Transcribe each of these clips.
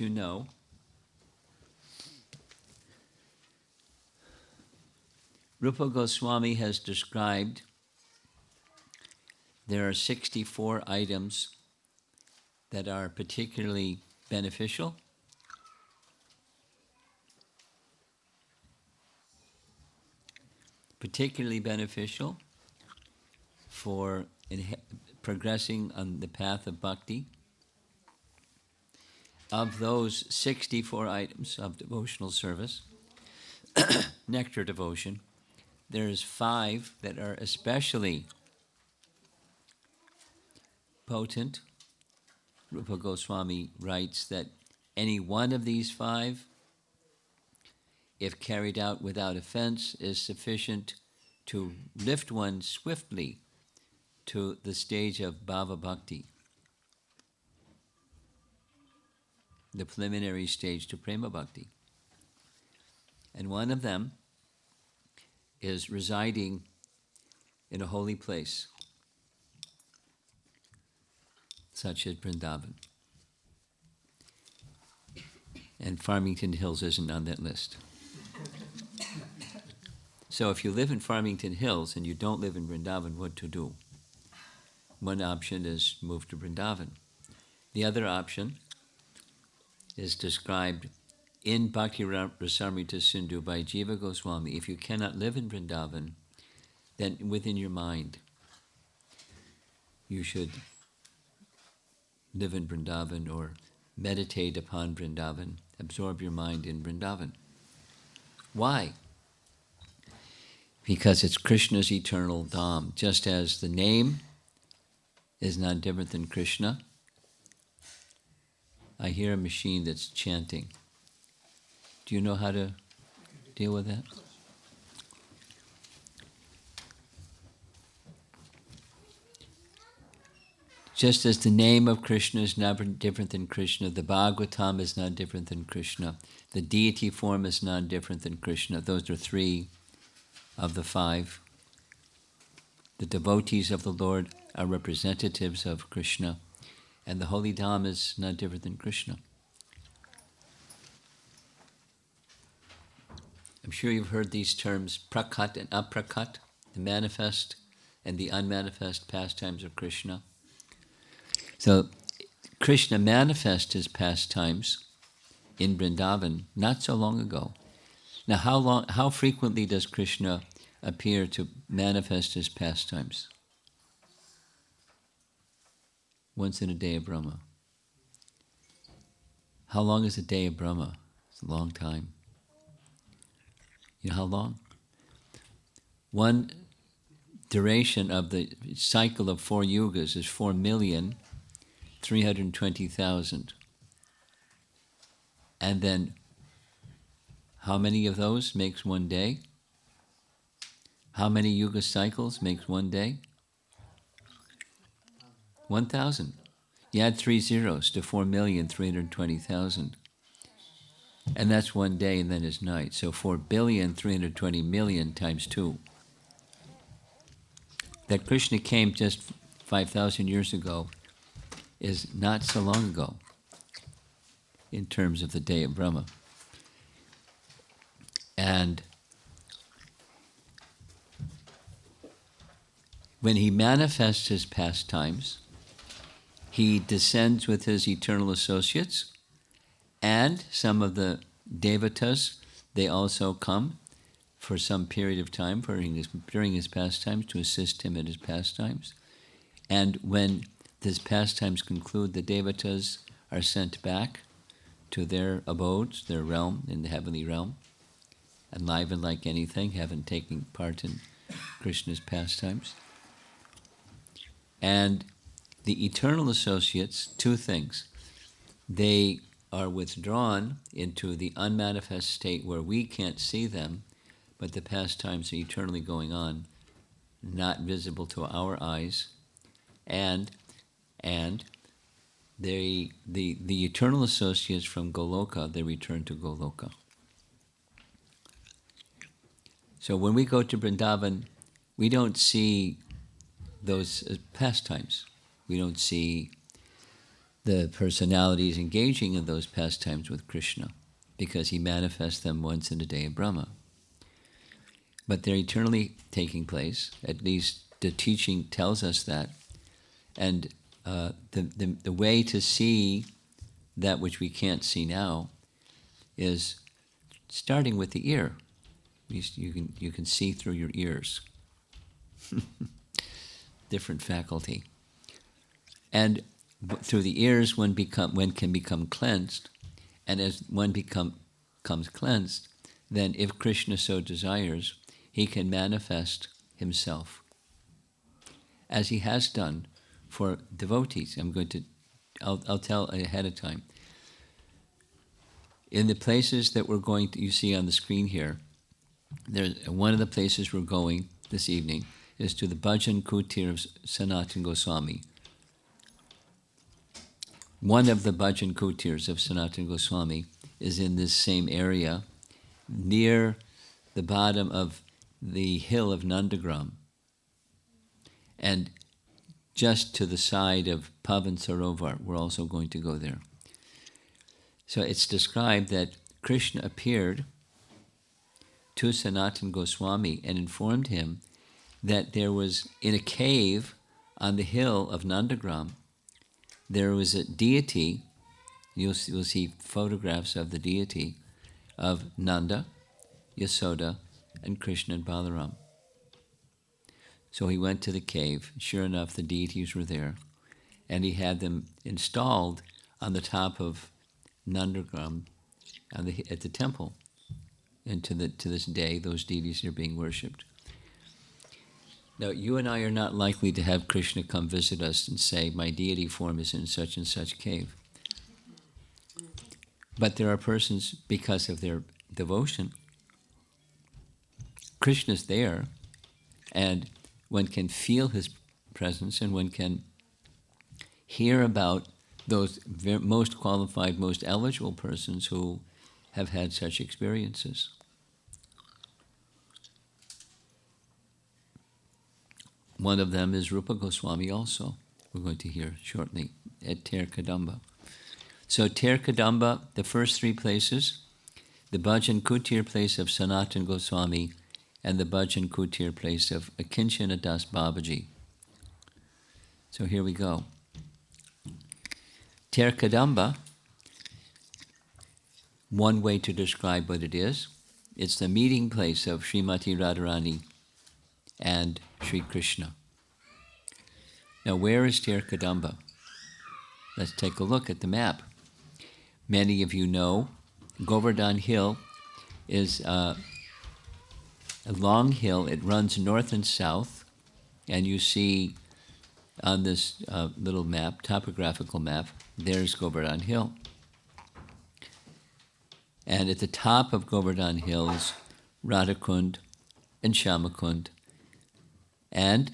you know, Rupa Goswami has described there are 64 items that are particularly beneficial, for progressing on the path of bhakti. Of those 64 items of devotional service, nectar devotion, there's 5 that are especially potent. Rupa Goswami writes that any one of these 5, if carried out without offense, is sufficient to lift one swiftly to the stage of bhava bhakti, the preliminary stage to prema bhakti. And one of them is residing in a holy place, such as Vrindavan. And Farmington Hills isn't on that list. So if you live in Farmington Hills and you don't live in Vrindavan, what to do? One option is move to Vrindavan. The other option is described in Bhakti Rasamrita Sindhu by Jiva Goswami. If you cannot live in Vrindavan, then within your mind, you should live in Vrindavan or meditate upon Vrindavan, absorb your mind in Vrindavan. Why? Because it's Krishna's eternal Dham. Just as the name is not different than Krishna. I hear a machine that's chanting. Do you know how to deal with that? Just as the name of Krishna is not different than Krishna, the Bhagavatam is not different than Krishna, the deity form is not different than Krishna. Those are 3 of the 5. The devotees of the Lord are representatives of Krishna, and the holy Dham is not different than Krishna. I'm sure you've heard these terms, prakat and aprakat, the manifest and the unmanifest pastimes of Krishna. So Krishna manifested his pastimes in Vrindavan not so long ago. Now how frequently does Krishna appear to manifest his pastimes? Once in a day of Brahma. How long is a day of Brahma? It's a long time. You know how long? One duration of the cycle of 4 yugas is 4,320,000. And then, how many of those makes one day? How many yuga cycles makes one day? 1,000. You add 3 zeros to 4,320,000. And that's one day and then is night. So 4,320,000,000 times 2. That Krishna came just 5,000 years ago is not so long ago in terms of the day of Brahma. And when he manifests his pastimes, he descends with his eternal associates, and some of the devatas, they also come for some period of time during his pastimes to assist him in his pastimes. And when his pastimes conclude, the devatas are sent back to their abodes, their realm, in the heavenly realm, enlivened like anything, having taken part in Krishna's pastimes. And the eternal associates, 2 things. They are withdrawn into the unmanifest state where we can't see them, but the pastimes are eternally going on, not visible to our eyes. And the eternal associates from Goloka, they return to Goloka. So when we go to Vrindavan, we don't see those pastimes. We don't see the personalities engaging in those pastimes with Krishna, because he manifests them once in a day of Brahma. But they're eternally taking place. At least the teaching tells us that. And the way to see that which we can't see now is starting with the ear. You can see through your ears. Different faculty. And through the ears, one can become cleansed. And as one becomes cleansed, then if Krishna so desires, he can manifest himself, as he has done for devotees. I'll tell ahead of time. In the places that you see on the screen here, one of the places we're going this evening is to the Bhajan Kutir of Sanatana Goswami. One of the Bhajan Kutirs of Sanatana Goswami is in this same area, near the bottom of the hill of Nandagram, and just to the side of Pavan Sarovar. We're also going to go there. So it's described that Krishna appeared to Sanatana Goswami and informed him that there was, in a cave on the hill of Nandagram, there was a deity. You'll see photographs of the deity of Nanda, Yasoda, and Krishna and Balaram. So he went to the cave. Sure enough, the deities were there, and he had them installed on the top of Nandagram at the temple. And to this day, those deities are being worshipped. Now, you and I are not likely to have Krishna come visit us and say, my deity form is in such and such cave. But there are persons, because of their devotion, Krishna's there, and one can feel his presence, and one can hear about those most qualified, most eligible persons who have had such experiences. One of them is Rupa Goswami also, we're going to hear shortly, at Ter Kadamba. So Ter Kadamba, the first three places, the Bhajan Kutir place of Sanatana Goswami, and the Bhajan Kutir place of Akinchana Das Babaji. So here we go. Ter Kadamba, one way to describe what it is, it's the meeting place of Srimati Radharani and Sri Krishna. Now, where is Ter Kadamba? Let's take a look at the map. Many of you know Govardhan Hill is a long hill. It runs north and south, and you see on this little map, topographical map, there's Govardhan Hill. And at the top of Govardhan Hill is Radhakund and Shamakund. And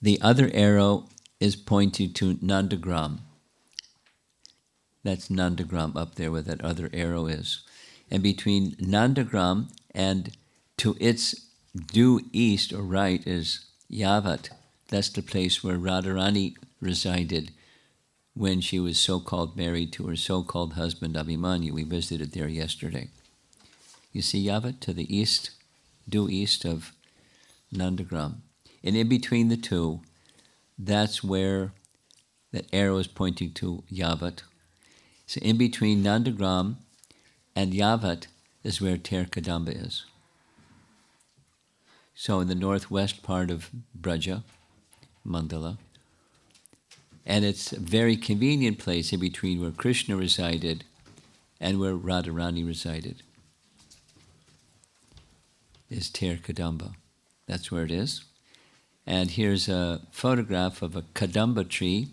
the other arrow is pointing to Nandagram. That's Nandagram up there where that other arrow is. And between Nandagram and to its due east or right is Yavat. That's the place where Radharani resided when she was so-called married to her so-called husband Abhimanyu. We visited there yesterday. You see Yavat to the east, due east of Nandagram. And in between the two, that's where that arrow is pointing to Yavat. So in between Nandagram and Yavat is where Ter Kadamba is. So in the northwest part of Braja, Mandala. And it's a very convenient place in between where Krishna resided and where Radharani resided. Is Ter Kadamba. That's where it is. And here's a photograph of a Kadamba tree,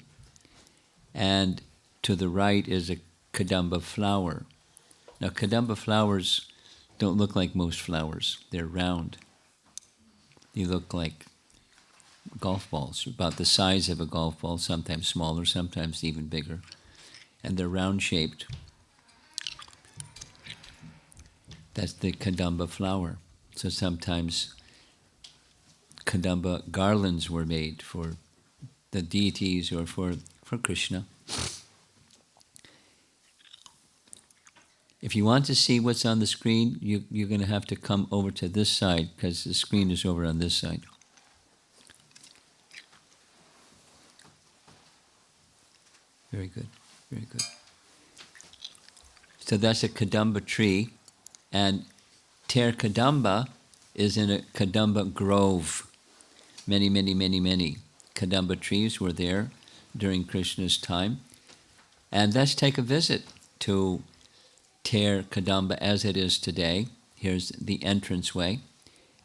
and to the right is a Kadamba flower. Now, Kadamba flowers don't look like most flowers. They're round. They look like golf balls, about the size of a golf ball, sometimes smaller, sometimes even bigger. And they're round-shaped. That's the Kadamba flower. So sometimes Kadamba garlands were made for the deities or for Krishna. If you want to see what's on the screen, you're going to have to come over to this side because the screen is over on this side. Very good, very good. So that's a Kadamba tree, and Ter Kadamba is in a Kadamba grove. Many, many, many, many Kadamba trees were there during Krishna's time. And let's take a visit to Ter Kadamba as it is today. Here's the entranceway.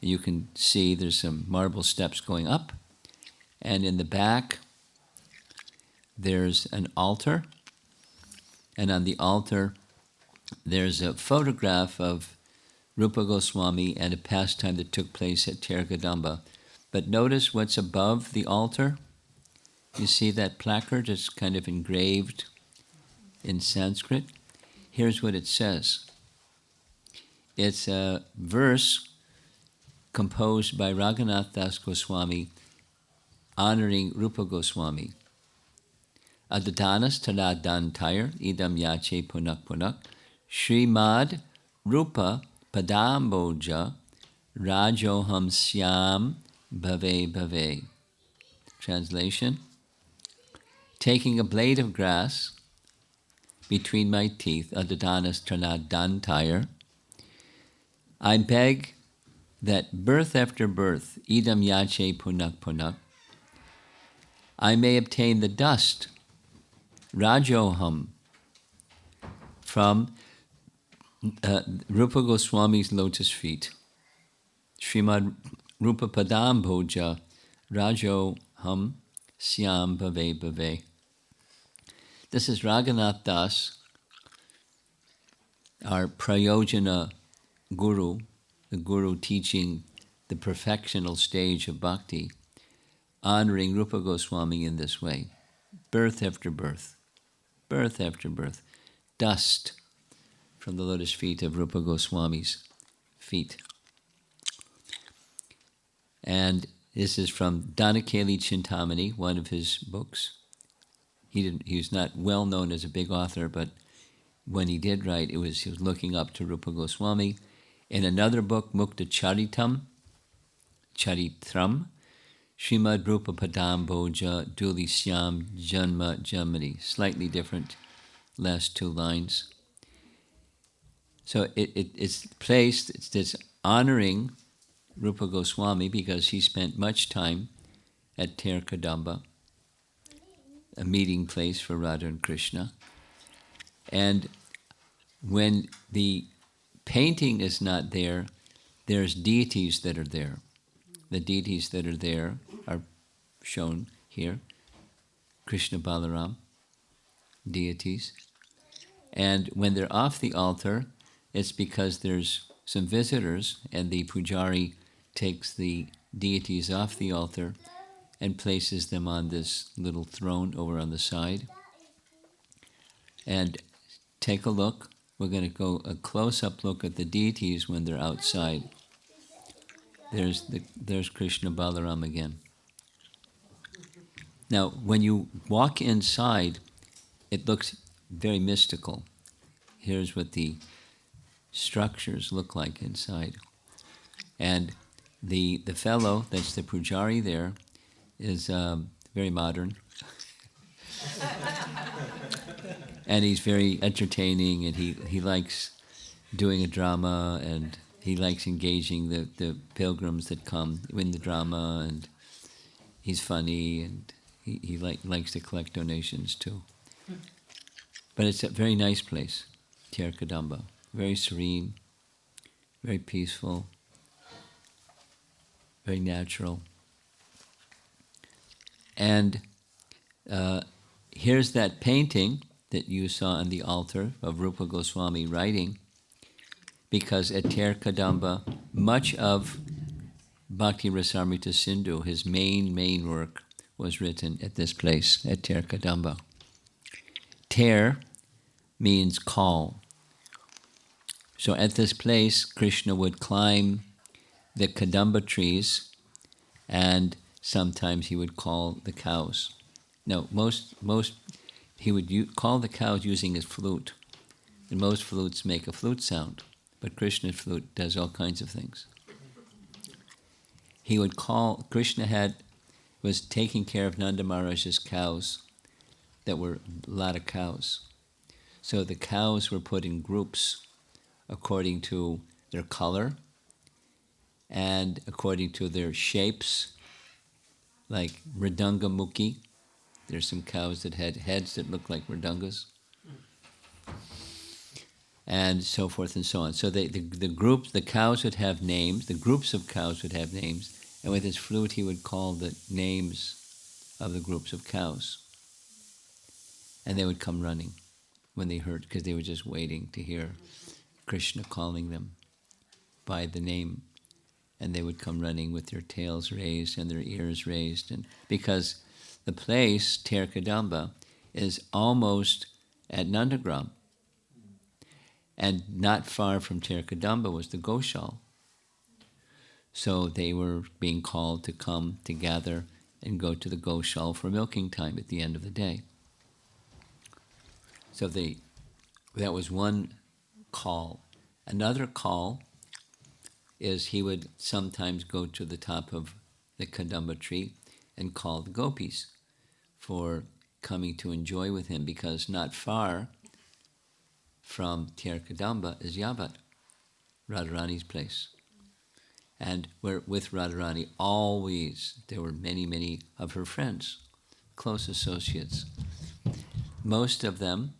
You can see there's some marble steps going up. And in the back, there's an altar. And on the altar, there's a photograph of Rupa Goswami and a pastime that took place at Ter Kadamba. But notice what's above the altar. You see that placard? It's kind of engraved in Sanskrit. Here's what it says. It's a verse composed by Raghunath Das Goswami honoring Rupa Goswami. Adadanas taladantayar idam yache punak punak Srimad Rupa Padamboja Rajoham Syam Bhave Bhave. Translation: taking a blade of grass between my teeth, Adadanas taladantayar, I beg that birth after birth, idam yache punak punak, I may obtain the dust, Rajoham, from Rupa Goswami's lotus feet. Srimad Rupa Padam Bhoja Rajoham Syam Bhave Bhave. This is Raghunath Das, our Prayojana Guru, the Guru teaching the perfectional stage of bhakti, honoring Rupa Goswami in this way. Birth after birth, birth after birth, dust from the lotus feet of Rupa Goswami's feet. And this is from Danakeli Chintamani, one of his books. He was not well known as a big author, but when he did write, he was looking up to Rupa Goswami. In another book, Mukta Charitram, Srimad Rupa Padam Bhoja Duli Syam Janma Jamani. Slightly different last two lines. So it's placed, it's honoring Rupa Goswami because he spent much time at Ter Kadamba, a meeting place for Radha and Krishna. And when the painting is not there, there's deities that are there. The deities that are there are shown here. Krishna Balaram, deities. And when they're off the altar, it's because there's some visitors and the pujari takes the deities off the altar and places them on this little throne over on the side. And take a look. We're going to go a close-up look at the deities when they're outside. There's Krishna Balaram again. Now, when you walk inside, it looks very mystical. Here's what the structures look like inside. And the fellow, that's the pujari there, is very modern. And he's very entertaining, and he likes doing a drama, and he likes engaging the pilgrims that come in the drama, and he's funny, and he likes to collect donations too. But it's a very nice place, Ter Kadamba. Very serene, very peaceful, very natural. And here's that painting that you saw on the altar of Rupa Goswami writing, because at Ter Kadamba, much of Bhakti Rasamrita Sindhu, his main work, was written at this place, at Ter Kadamba. Ter means call. So at this place, Krishna would climb the Kadamba trees, and sometimes he would call the cows. No, most he would call the cows using his flute, And most flutes make a flute sound, but Krishna's flute does all kinds of things. He would call, Krishna was taking care of Nanda Maharaj's cows that were a lot of cows. So the cows were put in groups according to their color and according to their shapes, like Mridanga Mukhi. There's some cows that had heads that looked like Mridangas, and so forth and so on. So the cows would have names, the groups of cows would have names, and with his flute he would call the names of the groups of cows. And they would come running when they heard, because they were just waiting to hear Krishna calling them by the name. And they would come running with their tails raised and their ears raised. And because the place, Ter Kadamba, is almost at Nandagram. And not far from Ter Kadamba was the Goshal. So they were being called to come to gather and go to the Goshal for milking time at the end of the day. So that was one call. Another call is he would sometimes go to the top of the Kadamba tree and call the gopis for coming to enjoy with him, because not far from Ter Kadamba is Yavat, Radharani's place. And with Radharani always, there were many, many of her friends, close associates. Most of them,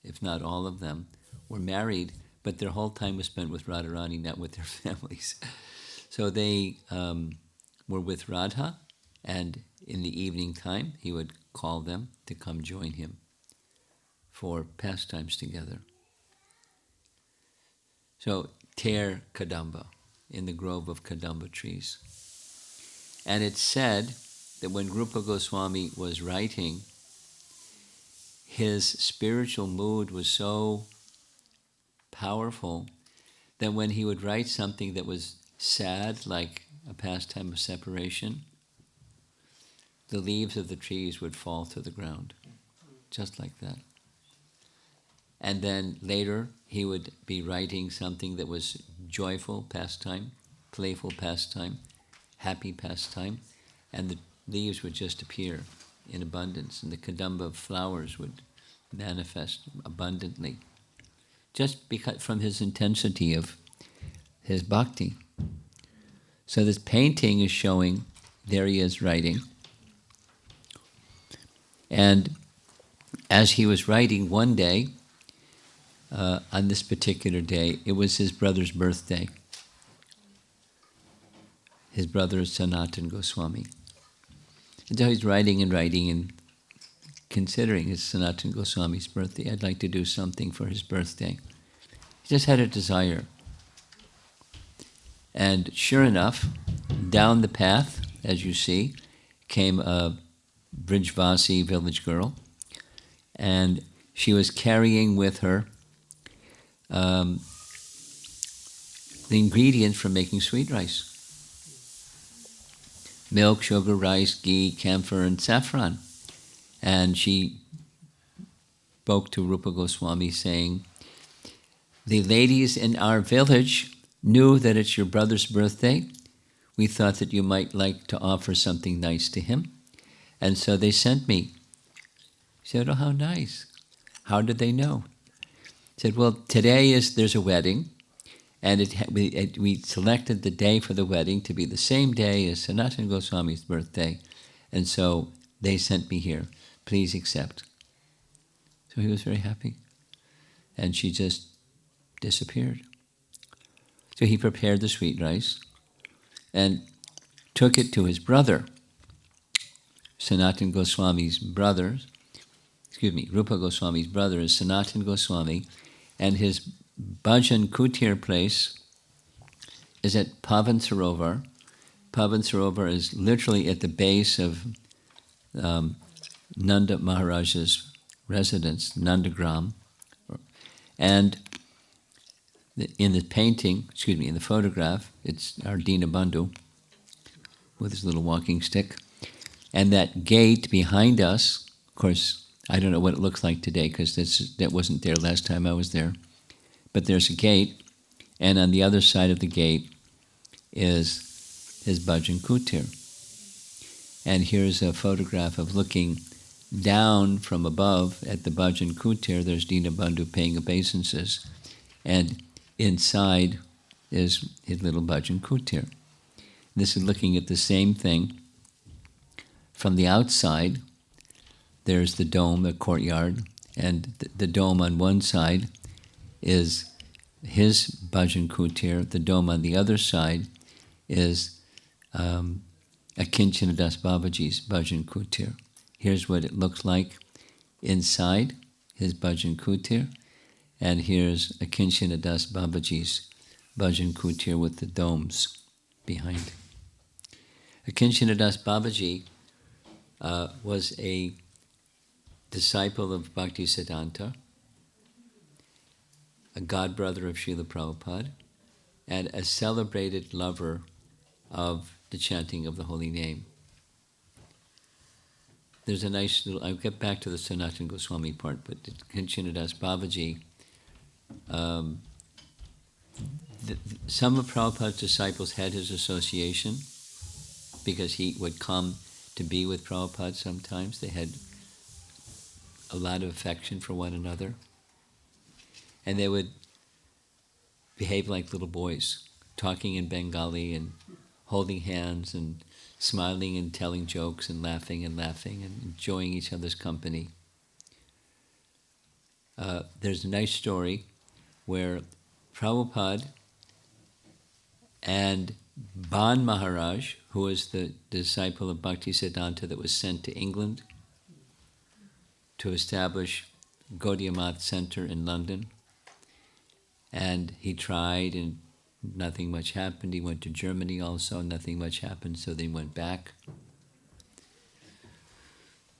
if not all of them, were married, but their whole time was spent with Radharani, not with their families. So they were with Radha, and in the evening time, he would call them to come join him for pastimes together. So, Ter Kadamba, in the grove of Kadamba trees. And it's said that when Rupa Goswami was writing, his spiritual mood was so powerful that when he would write something that was sad, like a pastime of separation, the leaves of the trees would fall to the ground, just like that. And then later, he would be writing something that was joyful pastime, playful pastime, happy pastime, and the leaves would just appear in abundance, and the Kadamba flowers would manifest abundantly, just because from his intensity of his bhakti. So this painting is showing, there he is writing, and as he was writing one day, on this particular day, it was his brother's birthday. His brother is Sanatana Goswami. And so he's writing and considering it's Sanatana Goswami's birthday. I'd like to do something for his birthday. He just had a desire. And sure enough, down the path, as you see, came a Brijvasi village girl, and she was carrying with her the ingredients for making sweet rice. Milk, sugar, rice, ghee, camphor, and saffron. And she spoke to Rupa Goswami saying, "The ladies in our village knew that it's your brother's birthday. We thought that you might like to offer something nice to him. And so they sent me." She said, "Oh, how nice. How did they know?" Said, "Well, there's a wedding, and we selected the day for the wedding to be the same day as Sanatana Goswami's birthday, and so they sent me here. Please accept." So he was very happy, and she just disappeared. So he prepared the sweet rice and took it to his brother, Sanatana Goswami's brother. Rupa Goswami's brother is Sanatana Goswami, and his bhajan kutir place is at Pavan Sarovar. Pavan Sarovar is literally at the base of Nanda Maharaj's residence, Nandagram. And in the painting, in the photograph, it's our Dina Bandhu with his little walking stick. And that gate behind us, of course, I don't know what it looks like today because that wasn't there last time I was there. But there's a gate, and on the other side of the gate is his Bhajan Kutir. And here's a photograph of looking down from above at the Bhajan Kutir. There's Dinabandhu paying obeisances, and inside is his little Bhajan Kutir. This is looking at the same thing. From the outside, there's the dome, the courtyard, and the dome on one side is his Bhajan Kutir. The dome on the other side is Akinchana Das Babaji's Bhajan Kutir. Here's what it looks like inside his Bhajan Kutir, and here's Akinchana Das Babaji's Bhajan Kutir with the domes behind. Akinchana Das Babaji was a disciple of Bhaktisiddhanta, a godbrother of Srila Prabhupada, and a celebrated lover of the chanting of the holy name. There's a nice little, I'll get back to the Sanatana Goswami part, but Akinchana Das Babaji, some of Prabhupada's disciples had his association because he would come to be with Prabhupada sometimes. They had a lot of affection for one another. And they would behave like little boys, talking in Bengali and holding hands and smiling and telling jokes and laughing and enjoying each other's company. There's a nice story where Prabhupada and Ban Maharaj, who was the disciple of Bhaktisiddhanta that was sent to England to establish Gaudiya Math Center in London, and he tried and nothing much happened. He went to Germany also, nothing much happened, so they went back.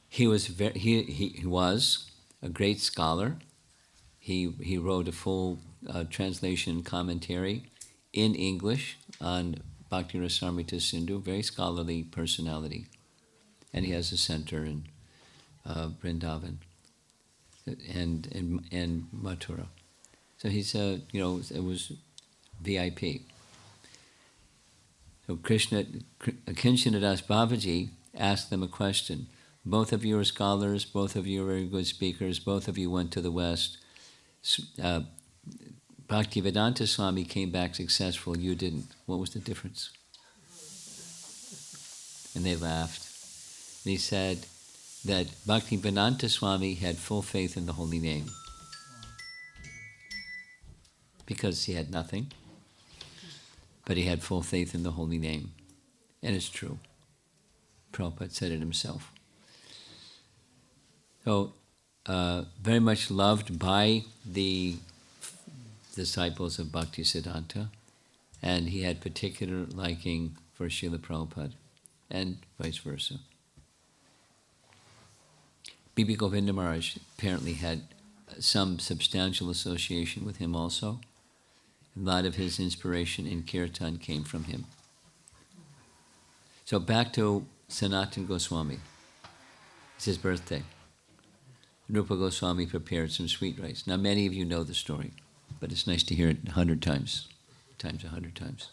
He was a great scholar. He wrote a full translation commentary in English on Bhakti Rasamrita Sindhu, very scholarly personality. And he has a center in Vrindavan and Mathura. So he's it was VIP. So Akinchana Das Babaji asked them a question. Both of you are scholars, both of you are very good speakers, both of you went to the West. Bhaktivedanta Swami came back successful, you didn't. What was the difference? And they laughed. And he said that Bhaktivedanta Swami had full faith in the holy name because he had nothing, but he had full faith in the holy name. And it's true. Prabhupada said it himself. So, very much loved by the disciples of Bhaktisiddhanta, and he had particular liking for Srila Prabhupada, and vice versa. Bibi Govinda Maharaj apparently had some substantial association with him also. A lot of his inspiration in kirtan came from him. So back to Sanatana Goswami. It's his birthday. Rupa Goswami prepared some sweet rice. Now many of you know the story, but it's nice to hear it 100 times, times 100 times.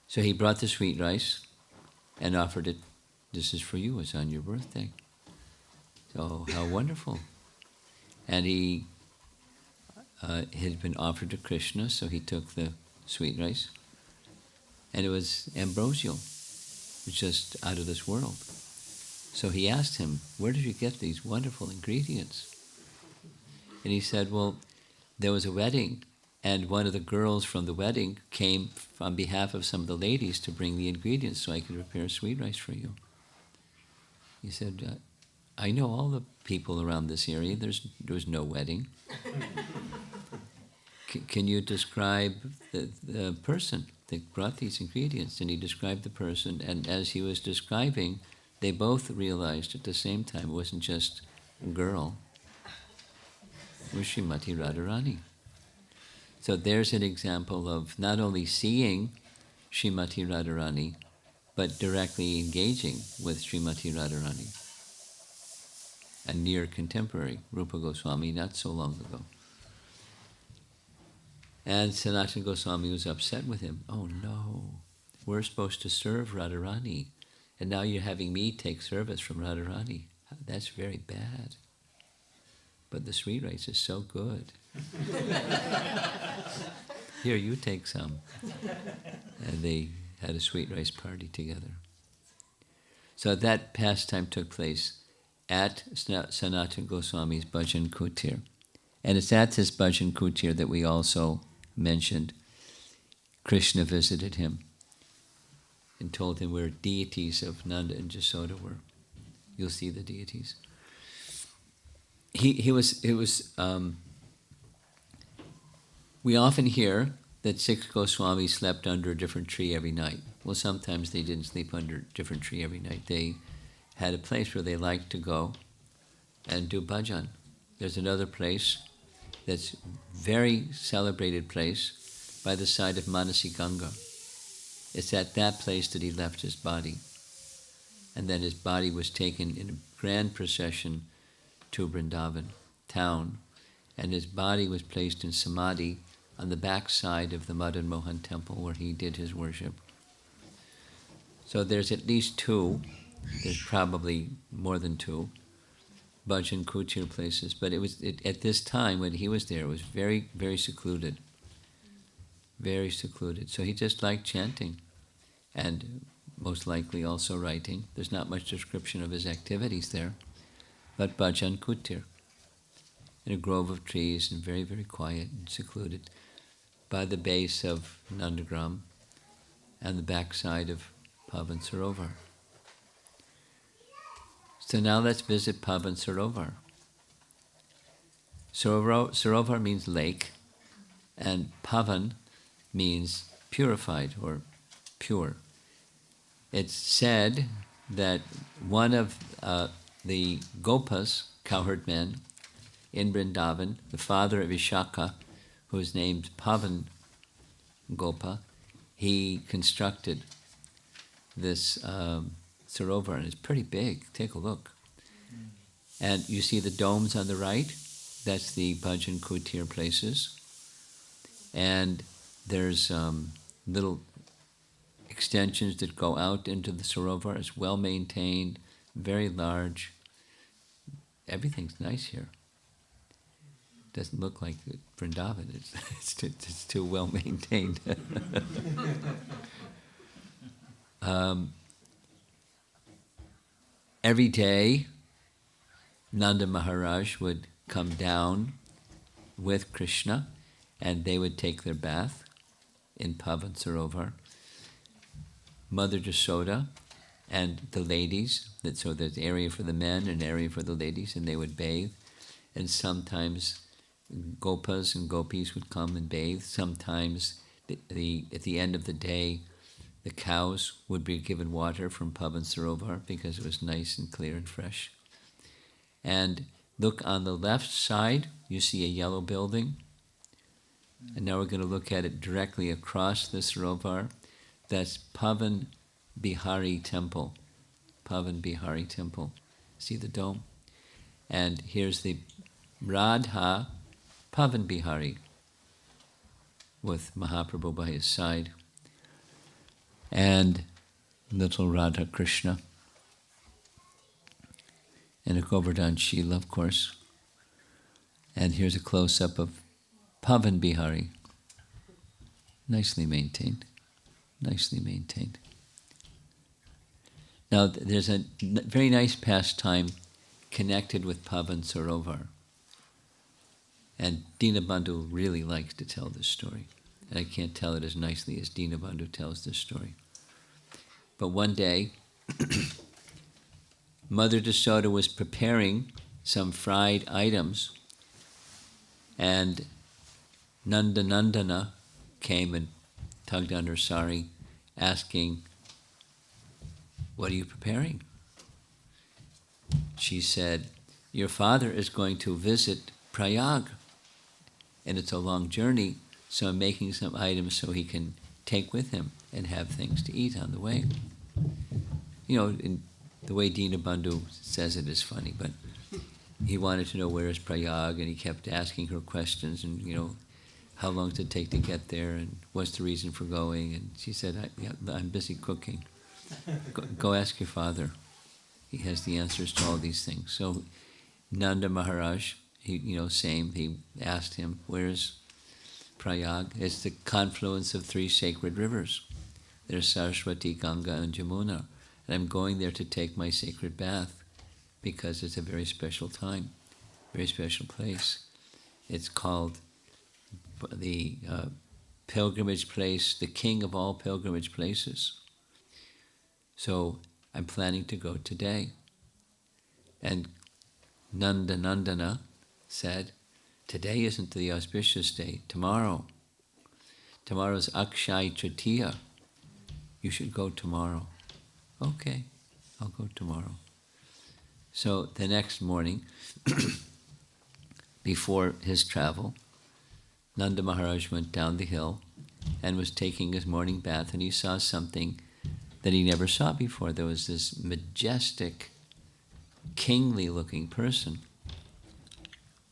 So he brought the sweet rice and offered it. This is for you, it's on your birthday. So how wonderful. And he had been offered to Krishna, so he took the sweet rice. And it was ambrosial. It was just out of this world. So he asked him, where did you get these wonderful ingredients? And he said, well, there was a wedding, and one of the girls from the wedding came on behalf of some of the ladies to bring the ingredients so I could prepare sweet rice for you. He said, I know all the people around this area. There was no wedding. Can you describe the person that brought these ingredients? And he described the person, and as he was describing, they both realized at the same time it wasn't just a girl. It was Srimati Radharani. So there's an example of not only seeing Srimati Radharani, but directly engaging with Srimati Radharani. a near contemporary, Rupa Goswami, not so long ago. And Sanatana Goswami was upset with him. Oh no, we're supposed to serve Radharani, and now you're having me take service from Radharani. That's very bad. But the sweet rice is so good. Here, you take some. And they had a sweet rice party together. So that pastime took place at Sanatana Goswami's Bhajan Kutir. And it's at this Bhajan Kutir that we also mentioned Krishna visited him and told him where deities of Nanda and Jasoda were. You'll see the deities. We often hear that 6 Goswamis slept under a different tree every night. Well, sometimes they didn't sleep under a different tree every night. They had a place where they liked to go and do bhajan. There's another place that's very celebrated place by the side of Manasi Ganga. It's at that place that he left his body. And then his body was taken in a grand procession to Vrindavan town, and his body was placed in samadhi on the back side of the Madan Mohan temple where he did his worship. So there's at least 2, there's probably more than 2, Bhajan Kutir places, but at this time when he was there, it was very, very secluded. Very secluded. So he just liked chanting and most likely also writing. There's not much description of his activities there, but Bhajan Kutir, in a grove of trees and very, very quiet and secluded, by the base of Nandagram and the backside of Pavan Sarovar. So now let's visit Pavan Sarovar. Sarovar means lake, and Pavan means purified or pure. It's said that one of the Gopas, cowherd men, in Vrindavan, the father of Ishaka, who is named Pavan Gopa, he constructed this Sarovar, and it's pretty big. Take a look. And you see the domes on the right? That's the Bhajan Kutir places. And there's little extensions that go out into the Sarovar. It's well maintained, very large. Everything's nice here. Doesn't look like Vrindavan. It's too well maintained. Every day, Nanda Maharaj would come down with Krishna, and they would take their bath in Pavan Sarovar. Mother Jasoda and the ladies, so there's an area for the men and an area for the ladies, and they would bathe. And sometimes Gopas and Gopis would come and bathe. Sometimes at the end of the day, the cows would be given water from Pavan Sarovar because it was nice and clear and fresh. And look on the left side, you see a yellow building. And now we're going to look at it directly across the Sarovar. That's Pavan Bihari Temple. Pavan Bihari Temple. See the dome? And here's the Radha Pavan Bihari with Mahaprabhu by his side. And little Radha Krishna. And a Govardhan Sheela, of course. And here's a close-up of Pavan Bihari. Nicely maintained. Nicely maintained. Now, there's a very nice pastime connected with Pavan Sarovar. And Dinabandhu really likes to tell this story. And I can't tell it as nicely as Dinabandhu tells this story. But one day, Mother Jasoda was preparing some fried items, and Nandana came and tugged on her sari, asking, "What are you preparing?" She said, "Your father is going to visit Prayag, and it's a long journey, so I'm making some items so he can take with him and have things to eat on the way." You know, in the way Dinabandhu says it is funny, but he wanted to know where is Prayag, and he kept asking her questions, and how long does it take to get there, and what's the reason for going? And she said, I'm busy cooking. Go ask your father. He has the answers to all these things. So Nanda Maharaj, he asked him, where's Prayag? It's the confluence of three sacred rivers. There's Saraswati, Ganga, and Jamuna. And I'm going there to take my sacred bath because it's a very special time, very special place. It's called the pilgrimage place, the king of all pilgrimage places. So I'm planning to go today. And Nandana said, today isn't the auspicious day, tomorrow. Tomorrow's Akshay Tritiya. You should go tomorrow. Okay, I'll go tomorrow. So the next morning, before his travel, Nanda Maharaj went down the hill and was taking his morning bath, and he saw something that he never saw before. There was this majestic, kingly-looking person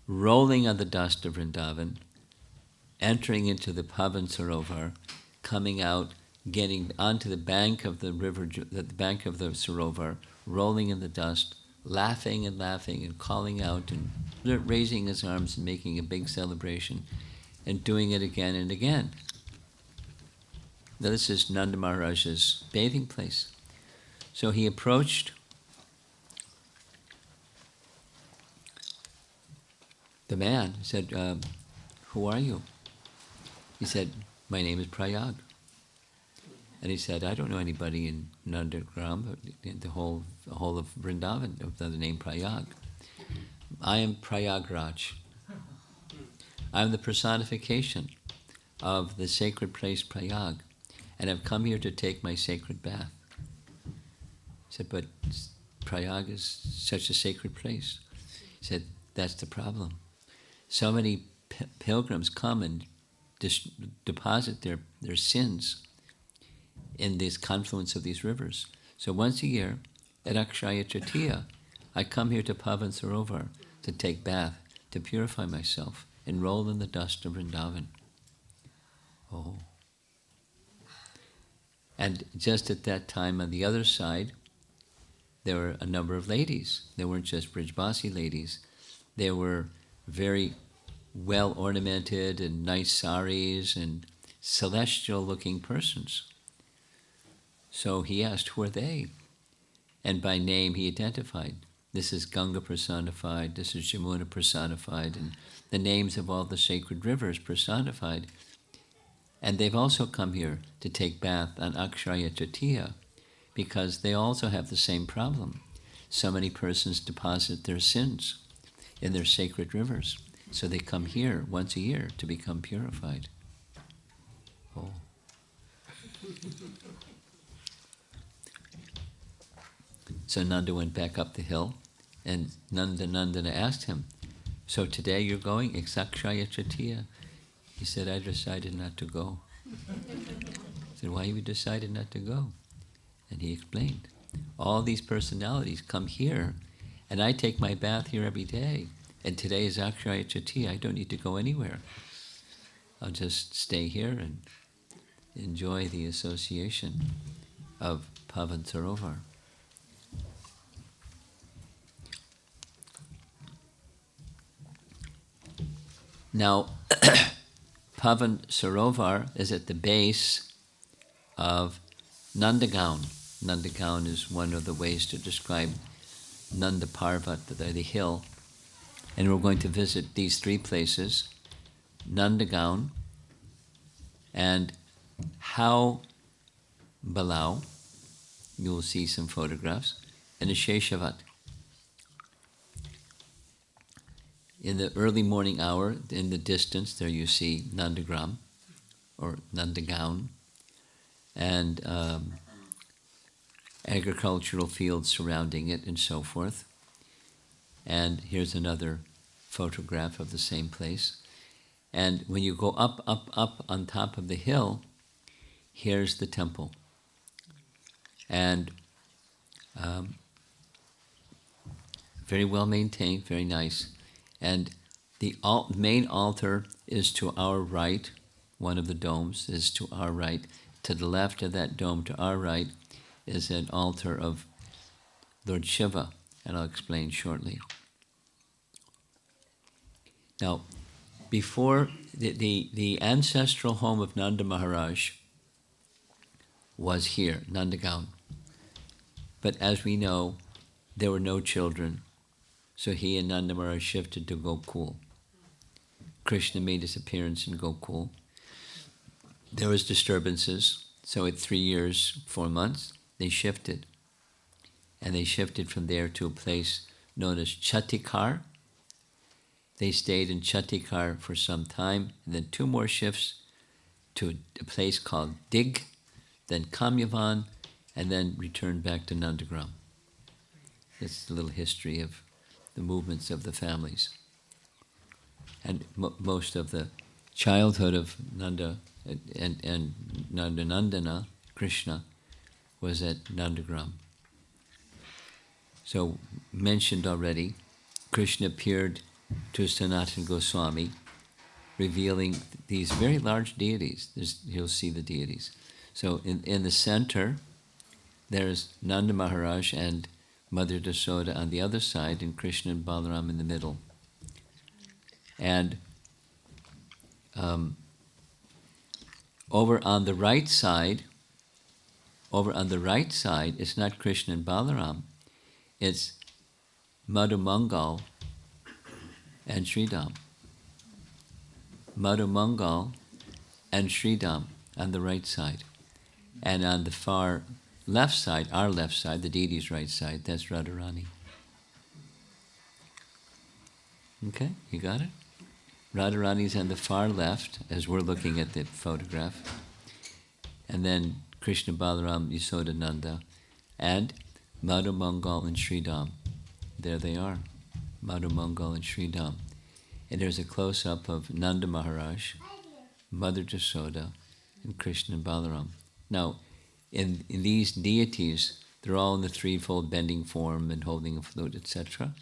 rolling on the dust of Vrindavan, entering into the Pavan Sarovar, coming out, getting onto the bank of the river, the bank of the Sarovar, rolling in the dust, laughing and calling out and raising his arms and making a big celebration and doing it again and again. Now this is Nanda Maharaj's bathing place. So he approached the man, said, who are you? He said, my name is Prayag. And he said, I don't know anybody in Nandagram, but the whole of Vrindavan of the name Prayag. I am Prayagraj. I'm the personification of the sacred place Prayag, and I've come here to take my sacred bath. He said, but Prayag is such a sacred place. He said, that's the problem. So many pilgrims come and deposit their sins in this confluence of these rivers. So once a year, at Akshaya Tritiya, I come here to Pavan Sarovar to take bath, to purify myself, and roll in the dust of Vrindavan. Oh. And just at that time, on the other side, there were a number of ladies. They weren't just Brijbasi ladies. They were very well ornamented and nice saris and celestial-looking persons. So he asked, who are they? And by name he identified. This is Ganga personified, this is Jamuna personified, and the names of all the sacred rivers personified. And they've also come here to take bath on Akshaya Tritiya because they also have the same problem. So many persons deposit their sins in their sacred rivers. So they come here once a year to become purified. Oh. So Nanda went back up the hill, and Nandana asked him, so today you're going? It's Akshaya Tritiya. He said, I decided not to go. I said, why you decided not to go? And he explained, all these personalities come here, and I take my bath here every day. And today is Akshaya Tritiya. I don't need to go anywhere. I'll just stay here and enjoy the association of Pavan Sarovar. Now, Pavan Sarovar is at the base of Nandagram. Nandagram is one of the ways to describe Nanda Parvat, the hill. And we're going to visit these three places, Nandagram and How Balau. You'll see some photographs, and Sheshavat. In the early morning hour, in the distance, there you see Nandagram, or Nandagram, and agricultural fields surrounding it, and so forth. And here's another photograph of the same place. And when you go up on top of the hill, here's the temple. And very well maintained, very nice. And the main altar is to our right. One of the domes is to our right. To the left of that dome, to our right, is an altar of Lord Shiva, and I'll explain shortly. Now, before the ancestral home of Nanda Maharaj was here, Nandagram. But as we know, there were no children, so he and Nanda Maharaj shifted to Gokul. Krishna made his appearance in Gokul. There was disturbances, so at 3 years, 4 months, they shifted. And they shifted from there to a place known as Chatikar. They stayed in Chatikar for some time, and then 2 more shifts to a place called Dig, then Kamyavan, and then returned back to Nandagram. That's a little history of the movements of the families. And most of the childhood of Nanda and Nandana, Krishna, was at Nandagram. So, mentioned already, Krishna appeared to Sanatana Goswami, revealing these very large deities. You'll see the deities. So, in the center, there's Nanda Maharaj and Mother Yasoda on the other side, and Krishna and Balaram in the middle. And over on the right side, it's not Krishna and Balaram, it's Madhu Mangal and Sridham. Madhu Mangal and Sridham on the right side. And on the far left side, our left side, the deity's right side, that's Radharani. Okay, you got it? Radharani's on the far left, as we're looking at the photograph. And then Krishna, Balaram, Yasoda, Nanda, and Madhu Mangal and Sridham. There they are, Madhu Mangal and Sridham. And there's a close-up of Nanda Maharaj, Mother Yasoda, and Krishna and Balaram. Now, in these deities, they're all in the threefold bending form and holding a flute, etc.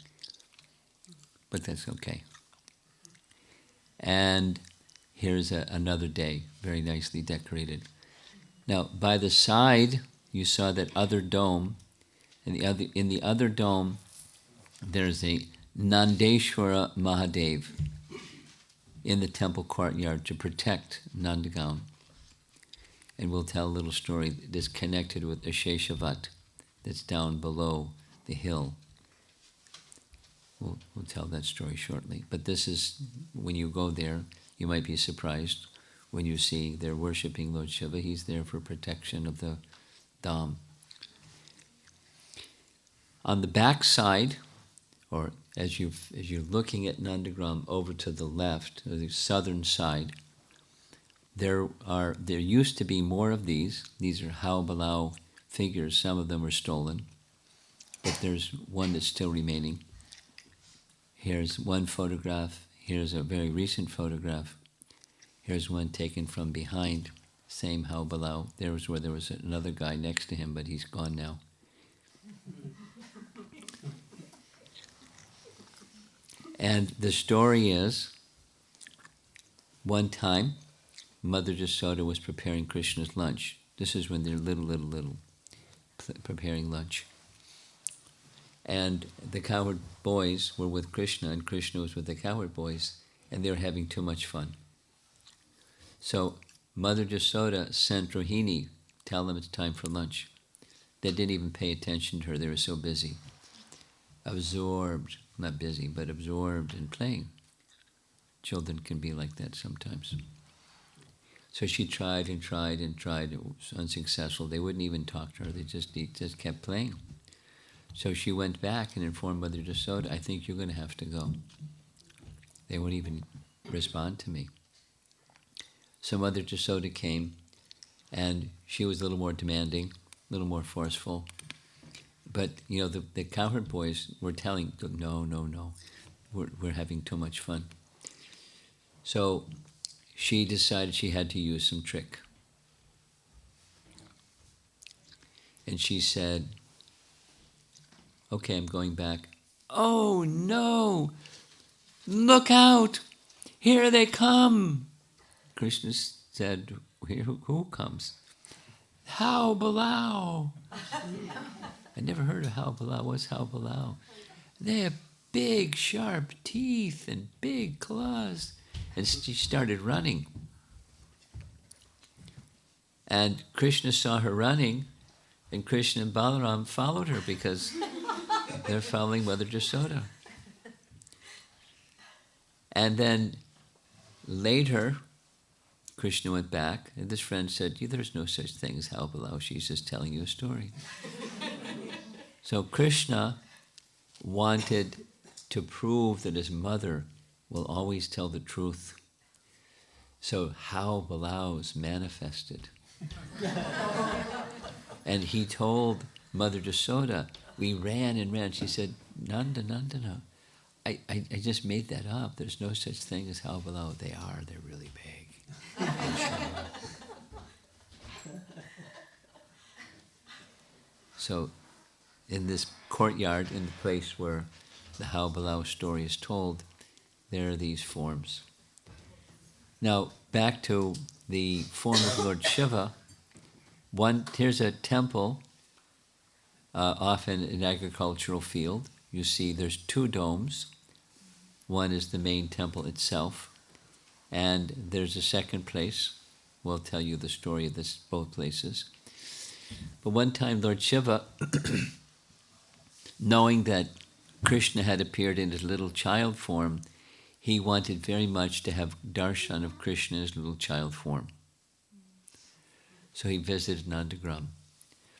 But that's okay. And here's another day, very nicely decorated. Now, by the side, you saw that other dome. In the other dome, there's a Nandeshwara Mahadev in the temple courtyard to protect Nandagram. And we'll tell a little story that's connected with Asheshavat that's down below the hill. We'll tell that story shortly. But this is, when you go there, you might be surprised when you see they're worshipping Lord Shiva. He's there for protection of the Dham. On the back side, or as you're looking at Nandagram over to the left, or the southern side, there used to be more of these. These are Haubalau figures. Some of them were stolen, but there's one that's still remaining. Here's one photograph. Here's a very recent photograph. Here's one taken from behind. Same Haubalau. There was where there was another guy next to him, but he's gone now. And the story is, one time, Mother Yasoda was preparing Krishna's lunch. This is when they're little, preparing lunch. And the cowherd boys were with Krishna, and Krishna was with the cowherd boys, and they were having too much fun. So Mother Yasoda sent Rohini, tell them it's time for lunch. They didn't even pay attention to her, they were so busy. Absorbed, not busy, but absorbed in playing. Children can be like that sometimes. So she tried and tried and tried. It was unsuccessful. They wouldn't even talk to her. They just kept playing. So she went back and informed Mother Yasoda, I think you're going to have to go. They wouldn't even respond to me. So Mother Yasoda came, and she was a little more demanding, a little more forceful. But, the cowherd boys were telling, no, we're having too much fun. So she decided she had to use some trick. And she said, okay, I'm going back. "Oh no! Look out! Here they come!" Krishna said, "Who comes?" "How Balau." I never heard of How Balau. What's How Balau? They have big, sharp teeth and big claws. And she started running. And Krishna saw her running, and Krishna and Balaram followed her because they're following Mother Jasoda. And then later, Krishna went back, and this friend said, "There's no such thing as How Balau. She's just telling you a story." So Krishna wanted to prove that his mother will always tell the truth. So How Balau's manifested. And he told Mother Jasoda, we ran and ran. She said, Nanda, no. I just made that up. There's no such thing as How Balau. They're really big. So in this courtyard, in the place where the How Balau story is told, there are these forms. Now, back to the form of Lord Shiva. Here's a temple, often an agricultural field. You see there's two domes. One is the main temple itself, and there's a second place. We'll tell you the story of both places. But one time Lord Shiva, knowing that Krishna had appeared in his little child form, he wanted very much to have darshan of Krishna in his little child form. So he visited Nandagram.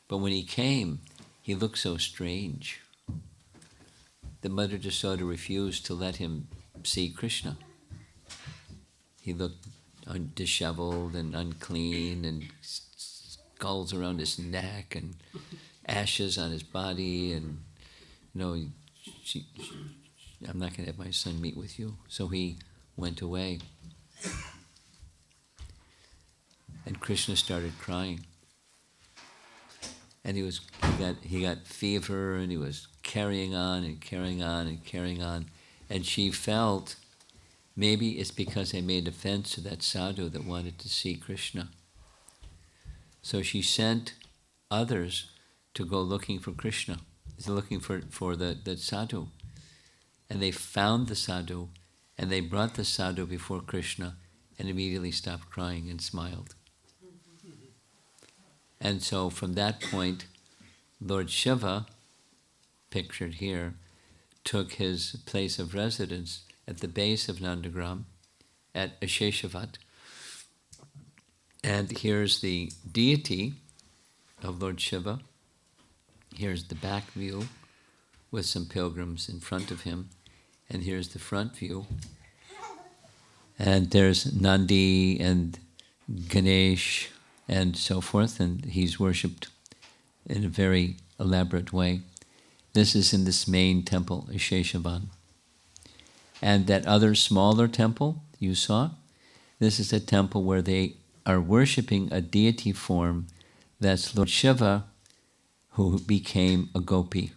But when he came, he looked so strange that Mother Jasoda refused to let him see Krishna. He looked disheveled and unclean, and skulls around his neck, and ashes on his body, and I'm not going to have my son meet with you. So he went away. And Krishna started crying. And he got fever, and he was carrying on and carrying on and carrying on. And she felt, maybe it's because I made offense to that sadhu that wanted to see Krishna. So she sent others to go looking for Krishna, looking for the sadhu. And they found the sadhu, and they brought the sadhu before Krishna, and immediately stopped crying and smiled. And so from that point, Lord Shiva, pictured here, took his place of residence at the base of Nandagram, at Asheshavat. And here's the deity of Lord Shiva. Here's the back view with some pilgrims in front of him. And here's the front view. And there's Nandi and Ganesh and so forth, and he's worshipped in a very elaborate way. This is in this main temple, Asheshavan. And that other smaller temple you saw, this is a temple where they are worshipping a deity form that's Lord Shiva, who became a gopi.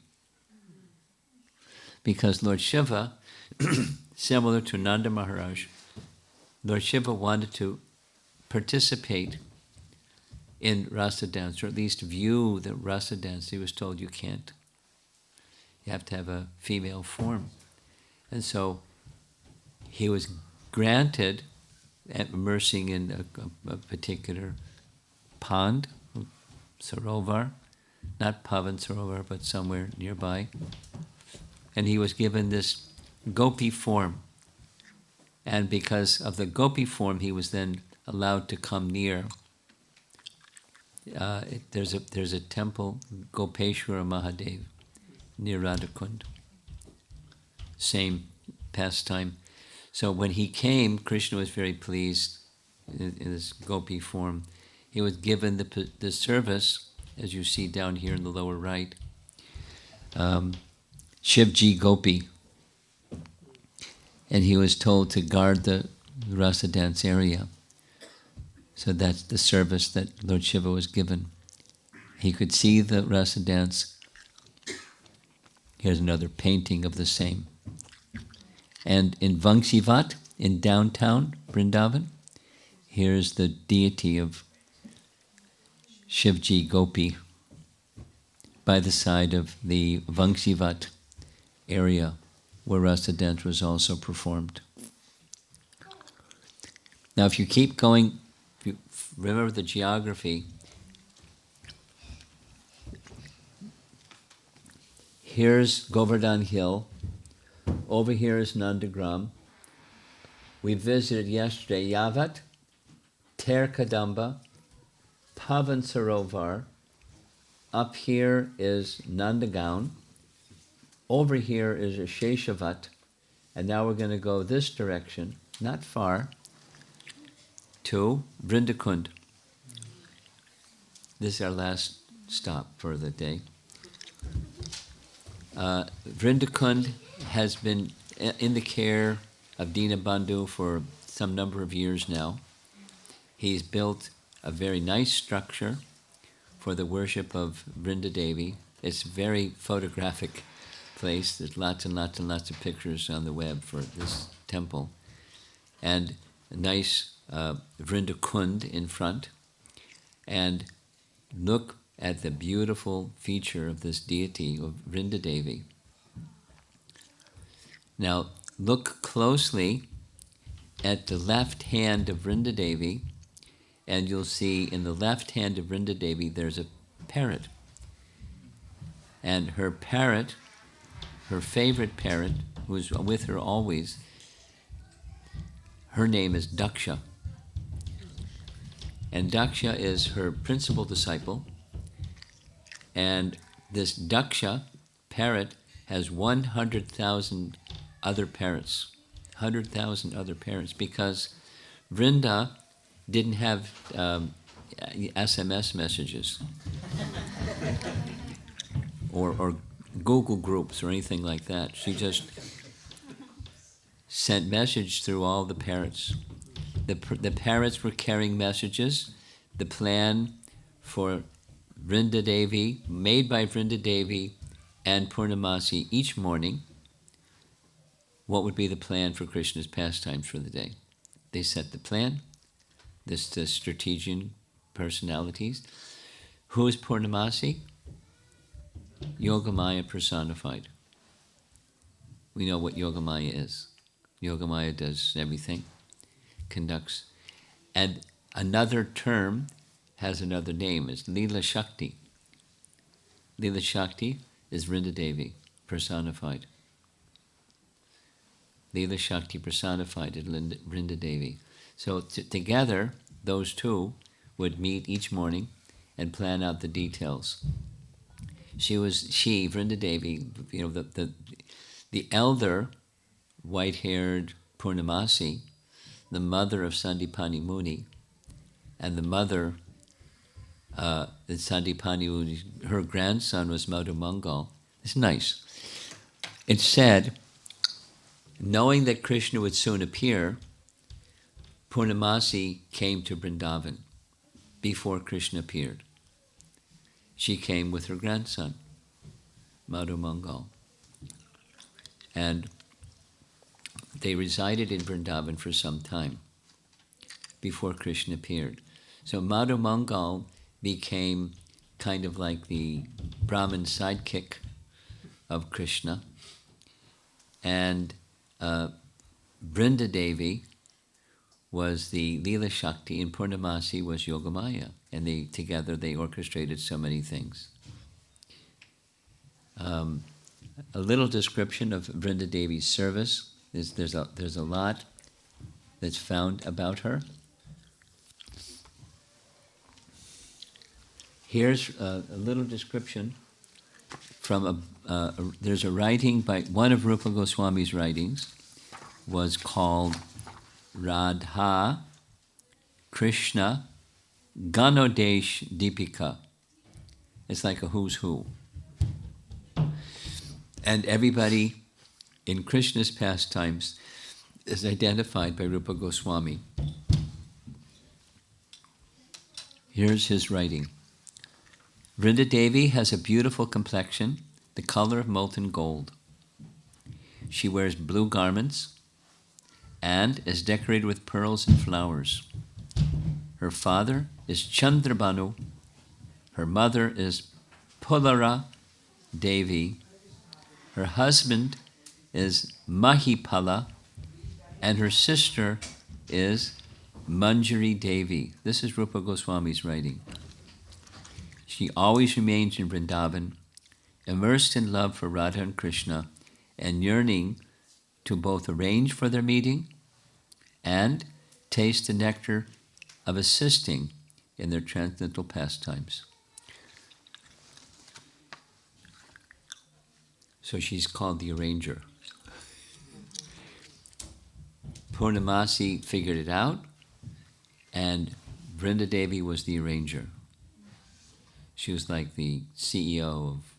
Because Lord Shiva, similar to Nanda Maharaj, Lord Shiva wanted to participate in rasa dance, or at least view the rasa dance. He was told, you can't. You have to have a female form. And so he was granted immersing in a particular pond, Sarovar, not Pavan Sarovar, but somewhere nearby. And he was given this gopi form. And because of the gopi form, he was then allowed to come near. There's a temple, Gopeshwara Mahadev, near Radhakund. Same pastime. So when he came, Krishna was very pleased in this gopi form. He was given the service, as you see down here in the lower right, Shivji Gopi. And he was told to guard the rasa dance area. So that's the service that Lord Shiva was given. He could see the rasa dance Here's another painting of the same. And in Vangsivat, in downtown Vrindavan, here's the deity of Shivji Gopi by the side of the Vangsivat area where Rasa dance was also performed. Now if you keep going, if you remember the geography, here's Govardhan Hill, over here is Nandagram. We visited yesterday Yavat, Ter Kadamba, Pavan Sarovar. Up here is Nandagram. Over here is Sheshavat. And now we're going to go this direction, not far, to Vrindakund. This is our last stop for the day. Vrindakund has been in the care of Dinabandhu for some number of years now. He's built a very nice structure for the worship of Vrinda Devi. It's a very photographic place. There's lots and lots and lots of pictures on the web for this temple. And a nice Vrindakund in front. And look at the beautiful feature of this deity of Vrinda Devi. Now, look closely at the left hand of Vrinda Devi, and you'll see in the left hand of Vrinda Devi there's a parrot. And her parrot, her favorite parrot, who's with her always, her name is Daksha. And Daksha is her principal disciple. And this Daksha parrot has 100,000 other parrots. 100,000 other parrots, because Vrinda didn't have SMS messages or Google groups or anything like that. She just sent message through all the parrots. The parrots were carrying messages. The plan for Vrinda Devi, made by Vrinda Devi and Purnamasi each morning, what would be the plan for Krishna's pastimes for the day? They set the plan, the strategic personalities. Who is Purnamasi? Yogamaya personified. We know what Yogamaya is. Yogamaya does everything, conducts. And another term has another name. It's Leela Shakti. Leela Shakti is Vrinda Devi personified. Leela Shakti personified is Vrinda Devi. So together, those two would meet each morning and plan out the details. Vrinda Devi, the elder, white-haired Purnamasi, the mother of Sandipani Muni, and the mother, Sandipani Muni, her grandson was Madhu Mangal. It's nice. It's said, knowing that Krishna would soon appear, Purnamasi came to Vrindavan before Krishna appeared. She came with her grandson, Madhu Mangal. And they resided in Vrindavan for some time before Krishna appeared. So Madhu Mangal became kind of like the Brahmin sidekick of Krishna. And Vrinda Devi was the Leela Shakti, and Purnamasi was Yogamaya. And together they orchestrated so many things. A little description of Vrinda Devi's service. There's a lot that's found about her. Here's a little description from there's a writing by one of Rupa Goswami's writings, was called Radha Krishna Ganodesh Deepika. It's like a who's who. And everybody in Krishna's pastimes is identified by Rupa Goswami. Here's his writing. Vrinda Devi has a beautiful complexion, the color of molten gold. She wears blue garments and is decorated with pearls and flowers. Her father is Chandrabhanu. Her mother is Pulara Devi. Her husband is Mahipala, and her sister is Manjari Devi. This is Rupa Goswami's writing. She always remains in Vrindavan, immersed in love for Radha and Krishna, and yearning to both arrange for their meeting and taste the nectar of assisting in their transcendental pastimes. So she's called the arranger. Purnamasi figured it out, and Vrinda Devi was the arranger. She was like the CEO of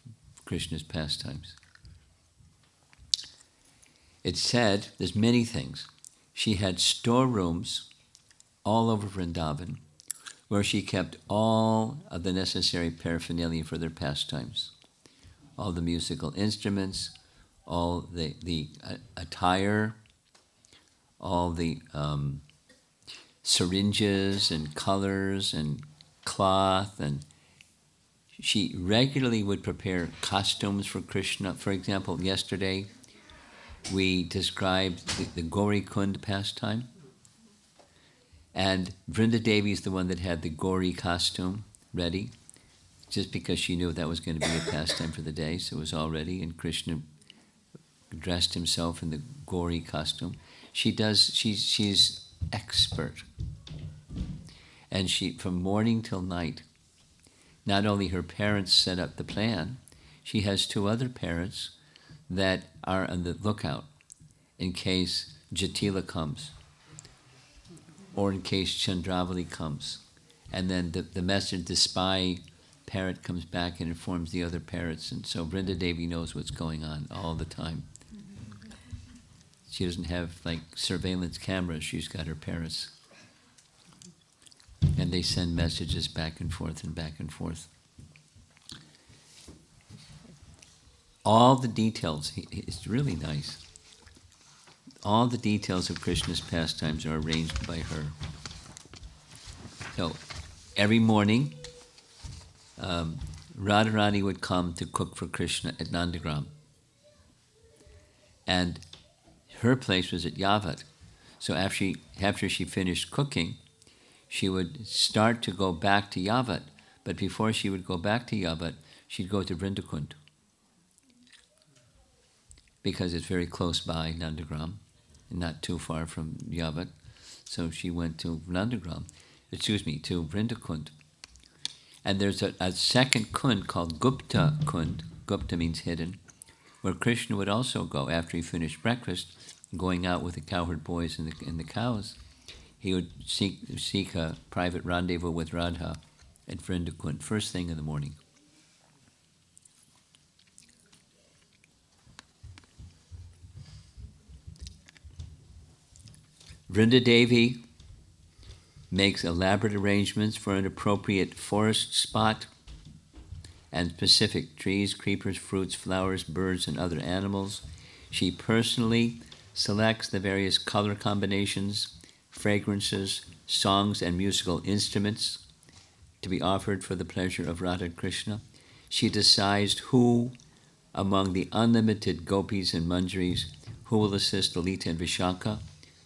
Krishna's pastimes. It's said, there's many things. She had storerooms all over Vrindavan where she kept all of the necessary paraphernalia for their pastimes. All the musical instruments, all the attire, all the syringes and colors and cloth, and she regularly would prepare costumes for Krishna. For example, yesterday we described the Gauri Kund pastime, and Vrinda Devi is the one that had the Gauri costume ready, just because she knew that was going to be a pastime for the day, so it was all ready, and Krishna dressed himself in the Gauri costume. She's expert. And she, from morning till night, not only her parents set up the plan, she has two other parents that are on the lookout in case Jatila comes, or in case Chandravali comes. And then the message, the spy parrot comes back and informs the other parrots, and so Vrinda Devi knows what's going on all the time. She doesn't have like surveillance cameras, she's got her parrots. And they send messages back and forth and back and forth. All the details, it's really nice. All the details of Krishna's pastimes are arranged by her. So every morning, Radharani would come to cook for Krishna at Nandagram. And her place was at Yavat. So after she finished cooking, she would start to go back to Yavat. But before she would go back to Yavat, she'd go to Vrindakund, because it's very close by Nandagram, and not too far from Yavat. So she went to to Vrindakund. And there's a second kund called Gupta Kund. Gupta means hidden, where Krishna would also go after he finished breakfast, going out with the cowherd boys and the cows. He would seek a private rendezvous with Radha at Vrindakund, first thing in the morning. Vrinda Devi makes elaborate arrangements for an appropriate forest spot and specific trees, creepers, fruits, flowers, birds, and other animals. She personally selects the various color combinations, fragrances, songs, and musical instruments to be offered for the pleasure of Radha and Krishna. She decides who among the unlimited gopis and manjaris who will assist Lalita and Vishaka,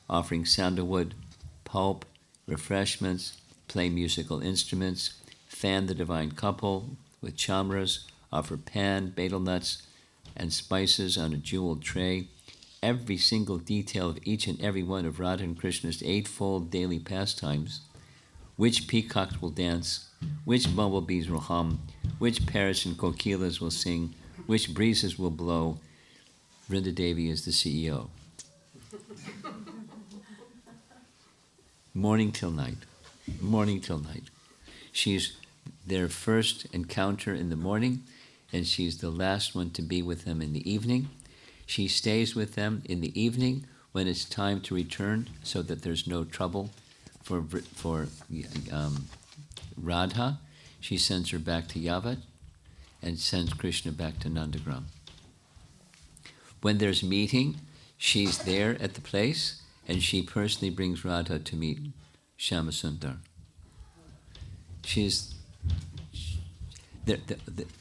offering sandalwood, pulp, refreshments, play musical instruments, fan the divine couple with chamras, offer pan, betel nuts, and spices on a jeweled tray. Every single detail of each and every one of Radha and Krishna's eightfold daily pastimes, which peacocks will dance, which bumblebees will hum, which parrots and kokilas will sing, which breezes will blow. Vrinda Devi is the CEO. Morning till night. Morning till night. She's their first encounter in the morning, and she's the last one to be with them in the evening. She stays with them in the evening when it's time to return, so that there's no trouble for Radha. She sends her back to Yavat, and sends Krishna back to Nandagram. When there's meeting, she's there at the place, and she personally brings Radha to meet Shyamasundar. She's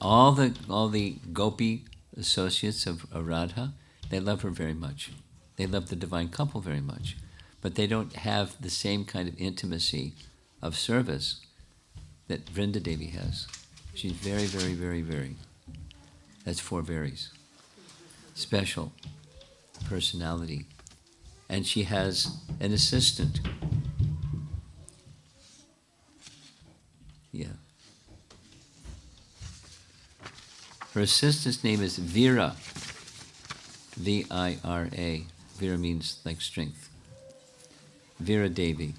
all the gopi associates of Radha. They love her very much. They love the divine couple very much, but they don't have the same kind of intimacy of service that Vrinda Devi has. She's very, very, very, very. That's 4 varies. Special personality. And she has an assistant. Yeah. Her assistant's name is Vira. V-I-R-A. Vira means like strength. Vrinda Devi.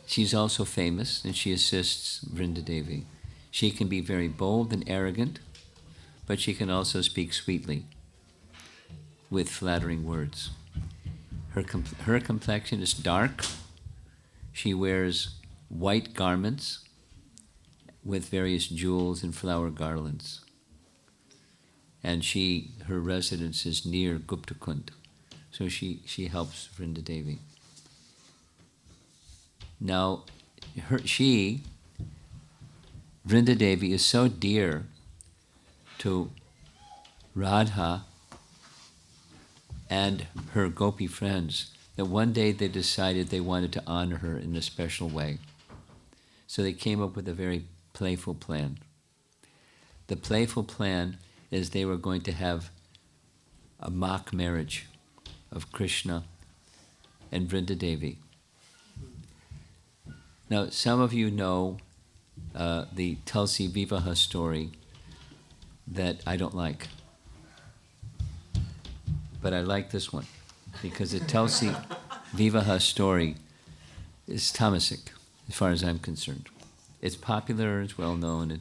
She's also famous, and she assists Vrinda Devi. She can be very bold and arrogant, but she can also speak sweetly with flattering words. Her complexion is dark. She wears white garments with various jewels and flower garlands. And her residence is near Guptakund. So she helps Vrinda Devi. Now, Vrinda Devi is so dear to Radha and her gopi friends that one day they decided they wanted to honor her in a special way. So they came up with a very playful plan. The playful plan is they were going to have a mock marriage of Krishna and Vrinda Devi. Now, some of you know the Tulsi Vivaha story that I don't like. But I like this one, because the Tulsi Vivaha story is tamasic, as far as I'm concerned. It's popular, it's well known,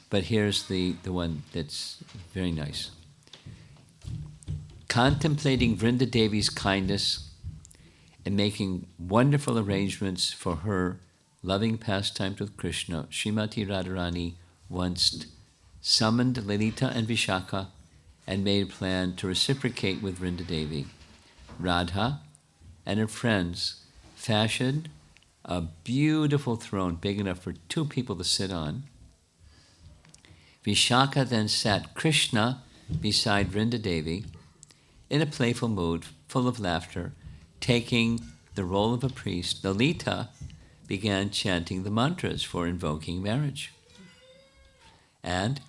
but here's the one that's very nice. Contemplating Vrinda Devi's kindness and making wonderful arrangements for her loving pastimes with Krishna, Srimati Radharani once summoned Lalita and Vishaka and made a plan to reciprocate with Vrinda Devi. Radha and her friends fashioned a beautiful throne big enough for 2 people to sit on. Vishaka then sat Krishna beside Vrinda Devi in a playful mood, full of laughter, taking the role of a priest. Lalita began chanting the mantras for invoking marriage. And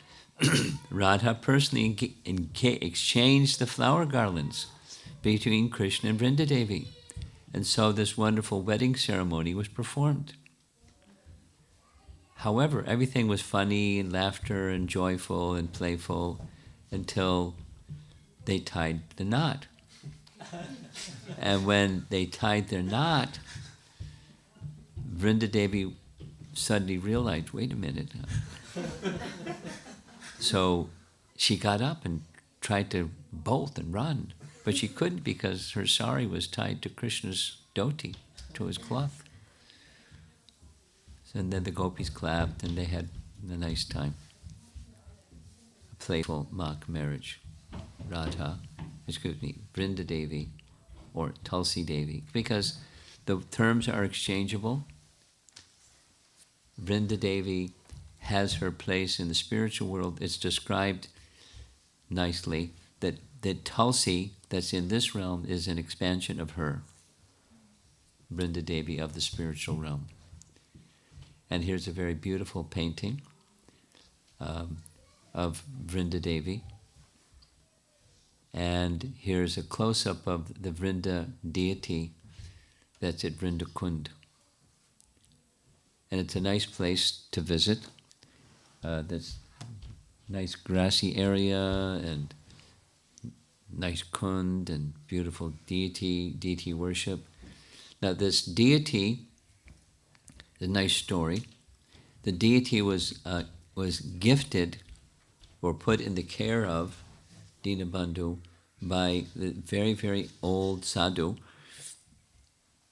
Radha personally exchanged the flower garlands between Krishna and Vrinda Devi. And so this wonderful wedding ceremony was performed. However, everything was funny and laughter and joyful and playful until they tied the knot. And when they tied their knot, Vrinda Devi suddenly realized, wait a minute. So she got up and tried to bolt and run, but she couldn't because her sari was tied to Krishna's dhoti, to his cloth. And then the gopis clapped and they had a nice time. A playful mock marriage. Vrinda Devi or Tulsi Devi, because the terms are exchangeable. Vrinda Devi has her place in the spiritual world. It's described nicely that Tulsi that's in this realm is an expansion of her, Vrinda Devi of the spiritual realm. And here's a very beautiful painting of Vrinda Devi. And here's a close-up of the Vrinda deity that's at Vrinda Kund. And it's a nice place to visit. That's nice grassy area and nice kund and beautiful deity worship. Now this deity, a nice story. The deity was gifted or put in the care of Dinabandhu by the very, very old sadhu,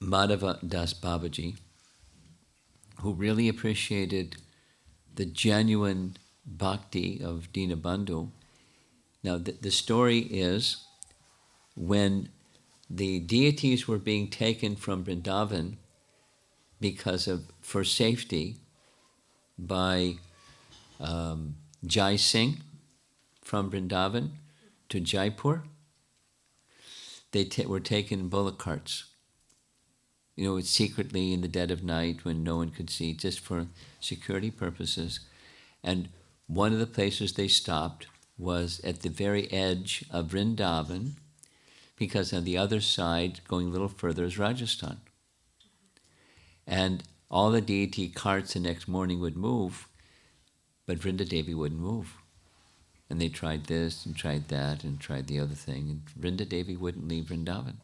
Madhava Das Babaji, who really appreciated the genuine bhakti of Dinabandhu. Now, the story is when the deities were being taken from Vrindavan for safety by Jai Singh from Vrindavan to Jaipur, they were taken in bullock carts. It's secretly in the dead of night when no one could see, just for security purposes. And one of the places they stopped was at the very edge of Vrindavan, because on the other side, going a little further, is Rajasthan. And all the deity carts the next morning would move, but Vrinda Devi wouldn't move. And they tried this and tried that and tried the other thing, and Vrinda Devi wouldn't leave Vrindavan.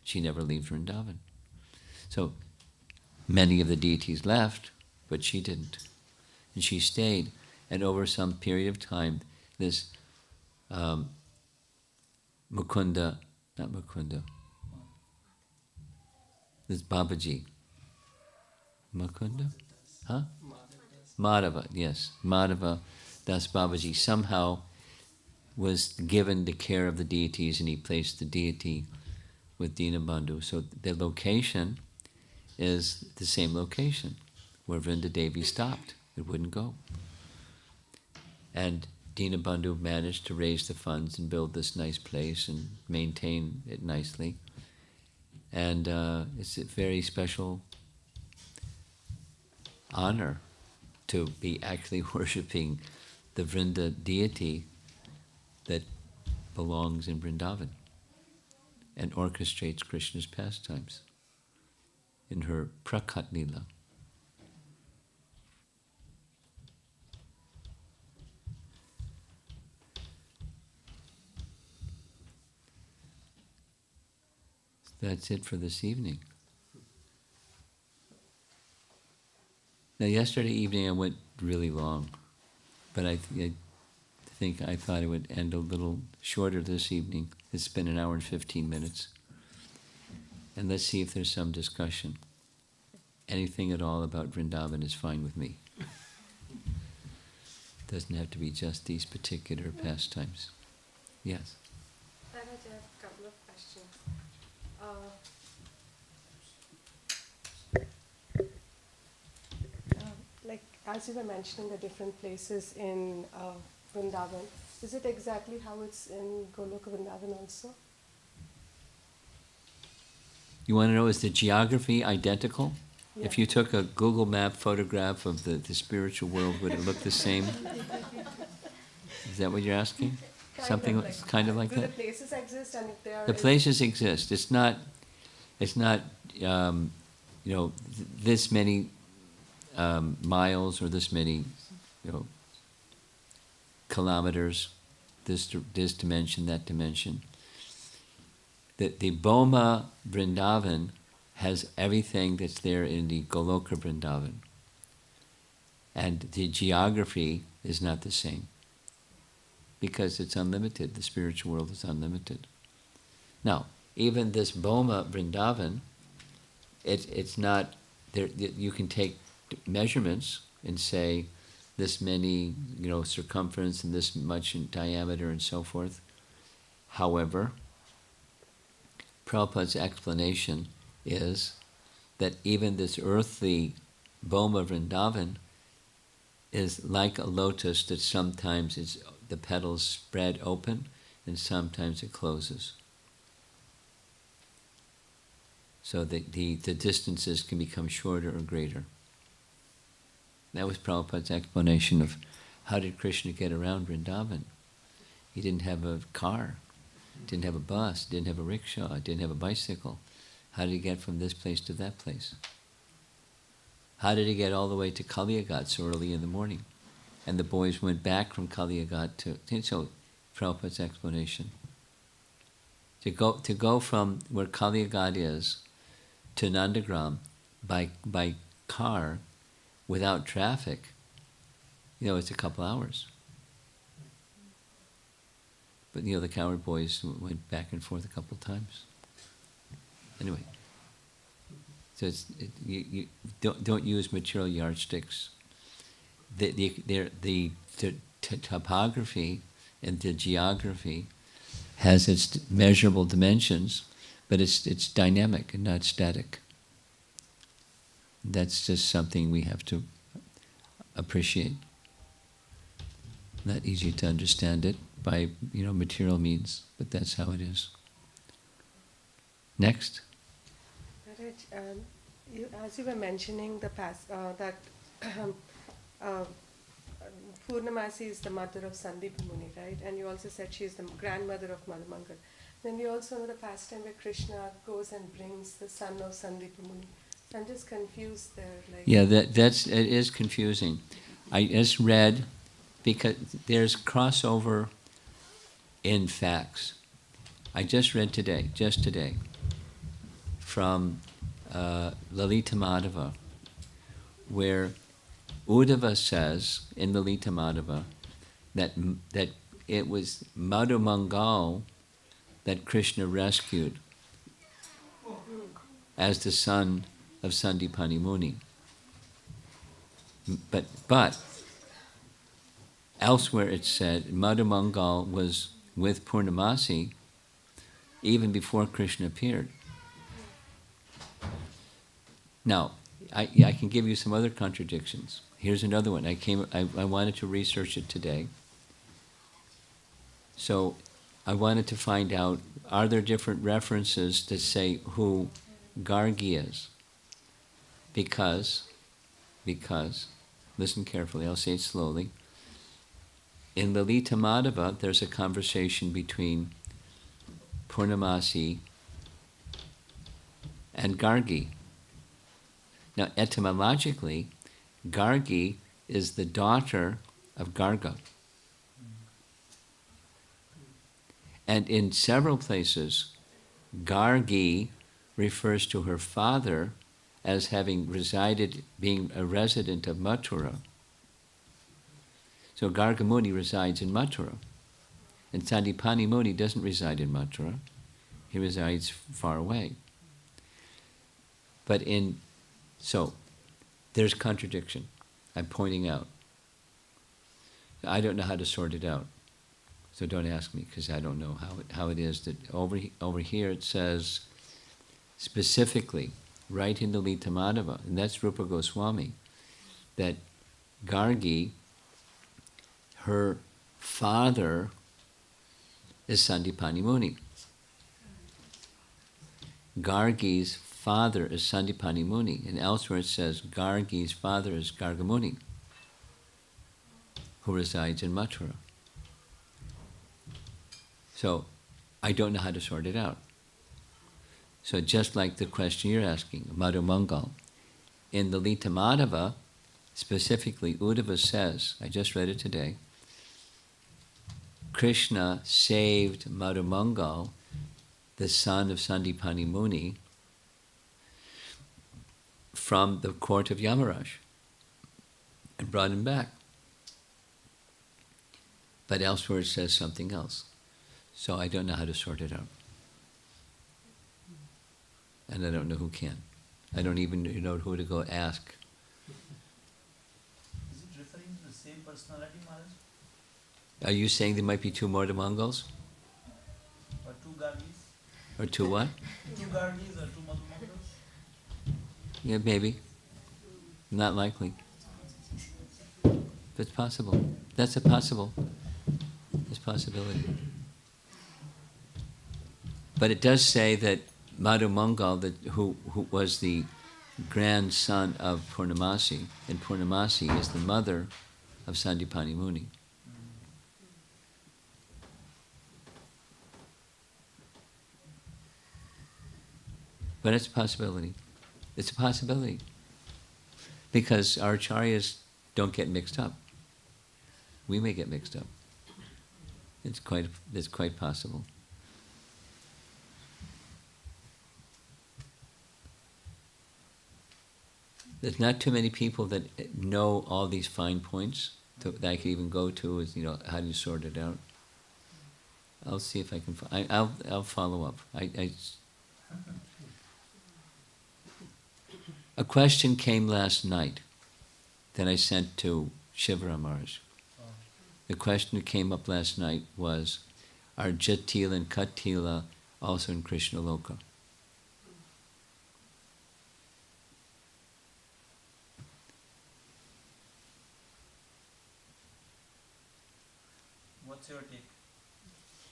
She never leaves Vrindavan. So many of the deities left, but she didn't. And she stayed. And over some period of time, this this Babaji. Mukunda? Huh? Madhava, yes. Madhava Das Babaji somehow was given the care of the deities, and he placed the deity with Dinabandhu. So the location is the same location where Vrinda Devi stopped. It wouldn't go. And Dinabandhu managed to raise the funds and build this nice place and maintain it nicely. And it's a very special honor to be actually worshipping the Vrinda deity that belongs in Vrindavan and orchestrates Krishna's pastimes in her Prakat Lila. That's it for this evening. Now, yesterday evening I went really long, but I thought it would end a little shorter this evening. It's been an hour and 15 minutes. And let's see if there's some discussion. Anything at all about Vrindavan is fine with me. Doesn't have to be just these particular pastimes. Yes? I have a couple of questions. Like, as you were mentioning the different places in Vrindavan, is it exactly how it's in Goloka Vrindavan also? You want to know, is the geography identical? Yeah. If you took a Google map photograph of the spiritual world, would it look the same? Is that what you're asking? Kind of like do that? The places exist, and if they are... The places exist. It's not this many miles or this many, kilometers, this dimension, that dimension. The Boma Vrindavan has everything that's there in the Goloka Vrindavan. And the geography is not the same, because it's unlimited. The spiritual world is unlimited. Now, even this Boma Vrindavan, it's not there. You can take measurements and say this many, circumference and this much in diameter and so forth. However, Prabhupada's explanation is that even this earthly Boma Vrindavan is like a lotus, that sometimes the petals spread open and sometimes it closes. So the distances can become shorter or greater. That was Prabhupada's explanation of how did Krishna get around Vrindavan. He didn't have a car, didn't have a bus, didn't have a rickshaw, didn't have a bicycle. How did he get from this place to that place? How did he get all the way to Kaliyagat so early in the morning? And the boys went back from Kaliyagat so Prabhupada's explanation. To go from where Kaliyagat is to Nandagram by car without traffic, it's a couple hours. But the cowherd boys went back and forth a couple times. Anyway, so you don't use material yardsticks. the topography and the geography has its measurable dimensions, but it's dynamic and not static. That's just something we have to appreciate. Not easy to understand it by material means, but that's how it is. Next. Maharaj, as you were mentioning that Purnamasi is the mother of Sandeep Muni, right? And you also said she is the grandmother of Madhumangal. Then we also know the pastime where Krishna goes and brings the son of Sandeep Muni. So I'm just confused there. Yeah, it is confusing. I just read, because there's crossover in facts. I just read today, from Lalita Madhava, where Uddhava says in Lalita Madhava that it was Madhumangal that Krishna rescued as the son of Sandipani Muni. But elsewhere it said Madhumangal was with Purnamasi even before Krishna appeared. Now, I can give you some other contradictions. Here's another one. I wanted to research it today. So I wanted to find out, are there different references that say who Gargi is? Because, listen carefully, I'll say it slowly. In Lalita Madhava, there's a conversation between Purnamasi and Gargi. Now, etymologically, Gargi is the daughter of Garga. And in several places, Gargi refers to her father as having being a resident of Mathura. So Garga Muni resides in Mathura. And Sandipani Muni doesn't reside in Mathura. He resides far away. So there's contradiction. I'm pointing out. I don't know how to sort it out. So don't ask me, because I don't know how it is that over here it says specifically, right in the Lalita Madhava, and that's Rupa Goswami, that Gargi, her father, is Sandipani Muni. Gargi's father is Sandipani Muni, and elsewhere it says Gargi's father is Garga Muni, who resides in Mathura. So I don't know how to sort it out. So just like the question you're asking, Madhumangal, in the Lalita Madhava, specifically Uddhava says, I just read it today, Krishna saved Madhumangal, the son of Sandipani Muni, from the court of Yamaraj and brought him back. But elsewhere it says something else. So I don't know how to sort it out. And I don't know who can. I don't even know who to go ask. Is it referring to the same personality, Maharaj? Are you saying there might be two Madhumangal? Or two Gargis? Or two what? Two Gargis or two Madhumangals? Yeah, maybe. Not likely. But it's possible. That's a possible. It's a possibility. But it does say that Madhumangal, who was the grandson of Purnamasi, and Purnamasi is the mother of Sandipani Muni. But it's a possibility. It's a possibility. Because our acharyas don't get mixed up. We may get mixed up. It's quite possible. There's not too many people that know all these fine points that I could even go to. Is how do you sort it out? I'll see if I can. I'll follow up. A question came last night that I sent to Shivara Maharaj. Oh. The question that came up last night was, are Jatila and Katila also in Krishna Loka? What's your take?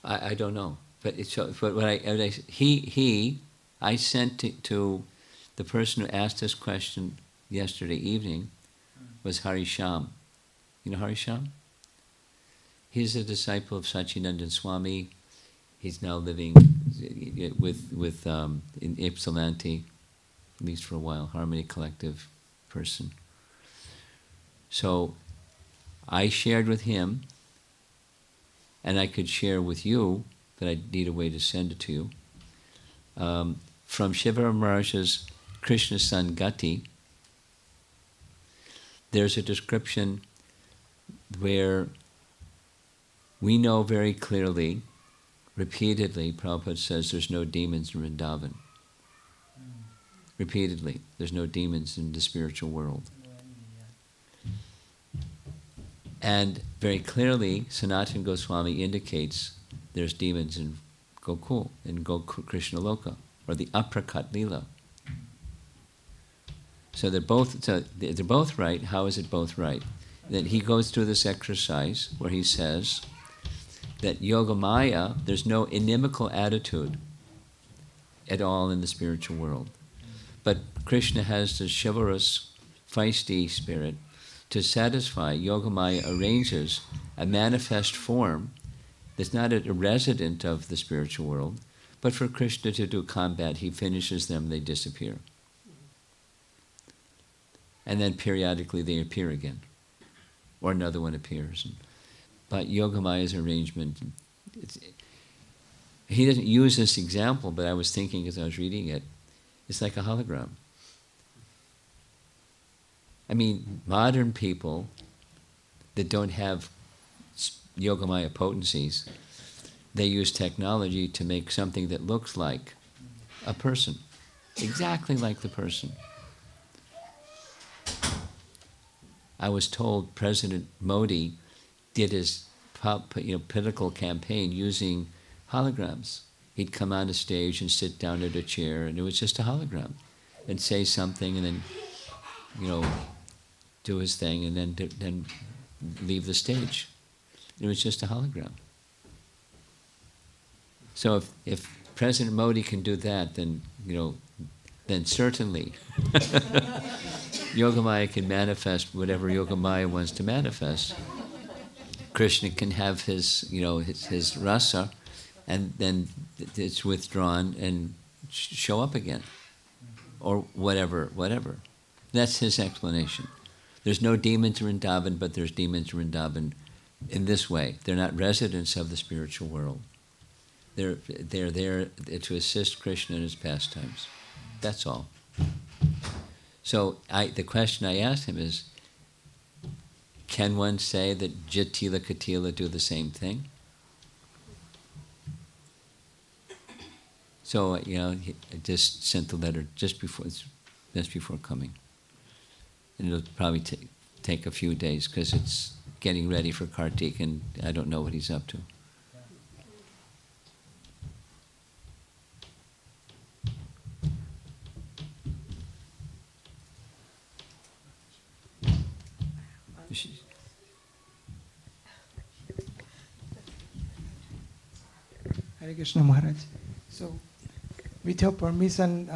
I don't know, but it's but what I sent to the person who asked this question yesterday evening was Harisham. You know Harisham? He's a disciple of Sachinandan Swami. He's now living with in Ypsilanti, at least for a while, Harmony Collective person. So I shared with him, and I could share with you, but I need a way to send it to you, from Shiva Maharaj's Krishna San Gati. There's a description where we know very clearly, repeatedly, Prabhupada says there's no demons in Vrindavan. Repeatedly, there's no demons in the spiritual world. And very clearly, Sanatana Goswami indicates there's demons in Gokul, in Krishna Loka, or the Aprakat Leela. So they're both right. How is it both right? That he goes through this exercise where he says that Yogamaya, there's no inimical attitude at all in the spiritual world. But Krishna has the chivalrous, feisty spirit. To satisfy, Yogamaya arranges a manifest form that's not a resident of the spiritual world, but for Krishna to do combat, he finishes them, they disappear. And then periodically they appear again, or another one appears. But Yogamaya's arrangement, he doesn't use this example, but I was thinking as I was reading it, it's like a hologram. I mean, modern people that don't have Yogamaya potencies, they use technology to make something that looks like a person, exactly like the person. I was told President Modi did his political campaign using holograms. He'd come on a stage and sit down at a chair, and it was just a hologram, and say something, and then, do his thing, and then leave the stage. It was just a hologram. So if President Modi can do that, then certainly Yogamaya can manifest whatever Yogamaya wants to manifest. Krishna can have his rasa, and then it's withdrawn and show up again, or whatever. That's his explanation. There's no demons in Vrindavan, but there's demons in Vrindavan in this way. They're not residents of the spiritual world. They're there to assist Krishna in his pastimes. That's all. So the question I asked him is, can one say that Jatila Katila do the same thing? So I just sent the letter just before coming. And it'll probably take a few days because it's getting ready for Kartik, and I don't know what he's up to. Hare Krishna Maharaj. So, with your permission,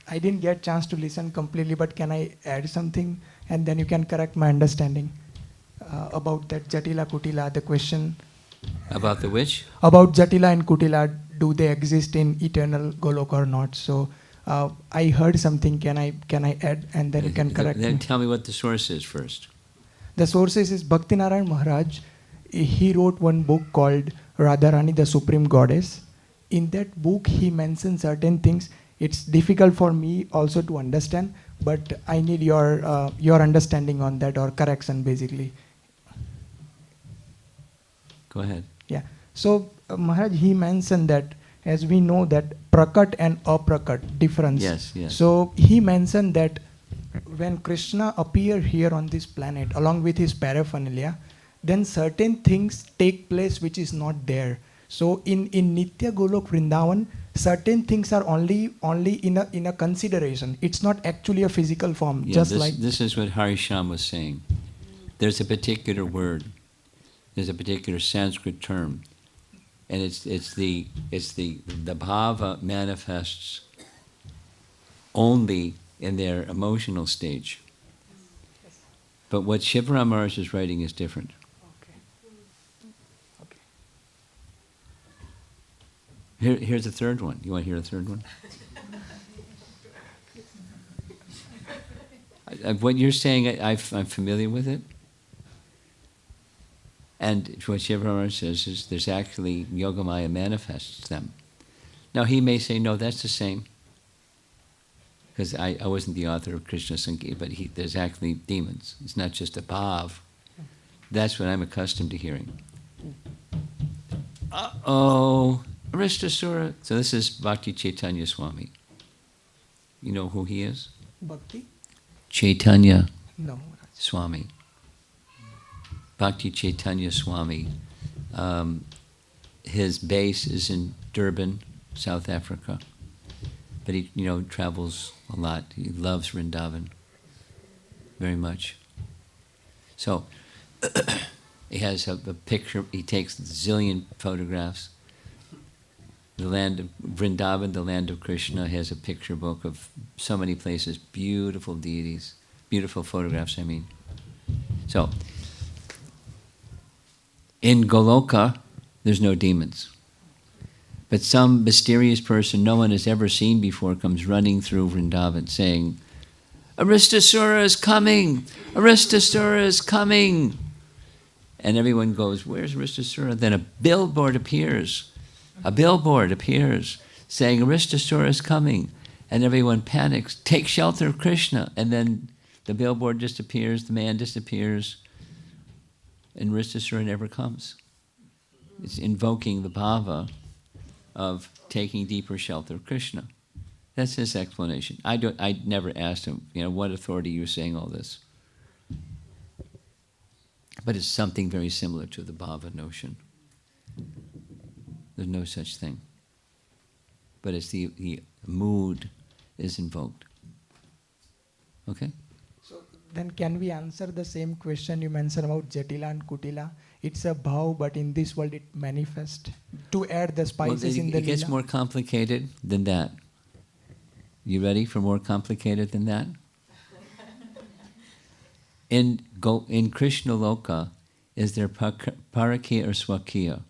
I didn't get chance to listen completely, but can I add something, and then you can correct my understanding about that Jatila Kutila, the question. About the which? About Jatila and Kutila, do they exist in eternal Golok or not? So I heard something. Can I add, and then you can correct Then me? tell me what the source is first. The sources is Bhaktinarayan Maharaj. He wrote one book called Radharani, the Supreme Goddess. In that book, he mentions certain things. It's difficult for me also to understand, but I need your understanding on that, or correction basically. Go ahead. Yeah. So Maharaj, he mentioned that, as we know that prakat and aprakat difference. Yes. So he mentioned that when Krishna appear here on this planet along with his paraphernalia, then certain things take place which is not there. So in Nitya Golok Vrindavan, certain things are only in a consideration. It's not actually a physical form. Yeah, just this is what Harisham was saying. There's a particular word. There's a particular Sanskrit term, and it's the bhava manifests only in their emotional stage. But what Shivaram Maharaj is writing is different. Here's a third one. You want to hear a third one? What you're saying, I'm familiar with it. And what Shiva Maharaj says is there's actually Yogamaya manifests them. Now he may say, no, that's the same. Because I wasn't the author of Krishna Sangeeta, but there's actually demons. It's not just a bhav. That's what I'm accustomed to hearing. Uh-oh, Aristasura. So this is Bhakti Chaitanya Swami. You know who he is? Bhakti? Chaitanya No. Swami. Bhakti Chaitanya Swami. His base is in Durban, South Africa. But he, travels a lot. He loves Vrindavan very much. So he has a picture. He takes a zillion photographs. The land of Vrindavan, the land of Krishna, has a picture book of so many places, beautiful deities, beautiful photographs, I mean. So, in Goloka, there's no demons. But some mysterious person no one has ever seen before comes running through Vrindavan saying, Aristasura is coming! Aristasura is coming! And everyone goes, where's Aristasura? Then a billboard appears. A billboard appears saying, Aristasura is coming. And everyone panics, take shelter of Krishna. And then the billboard disappears, the man disappears, and Aristasura never comes. It's invoking the bhava of taking deeper shelter of Krishna. That's his explanation. I never asked him, what authority you're saying all this. But it's something very similar to the bhava notion. There's no such thing. But it's the mood is invoked. Okay? So then can we answer the same question you mentioned about Jatila and Kutila? It's a bhav, but in this world it manifests. To add the spices in the It gets lila. more complicated than that. You ready for more complicated than that? In Krishna Loka, is there Parakya or Swakya?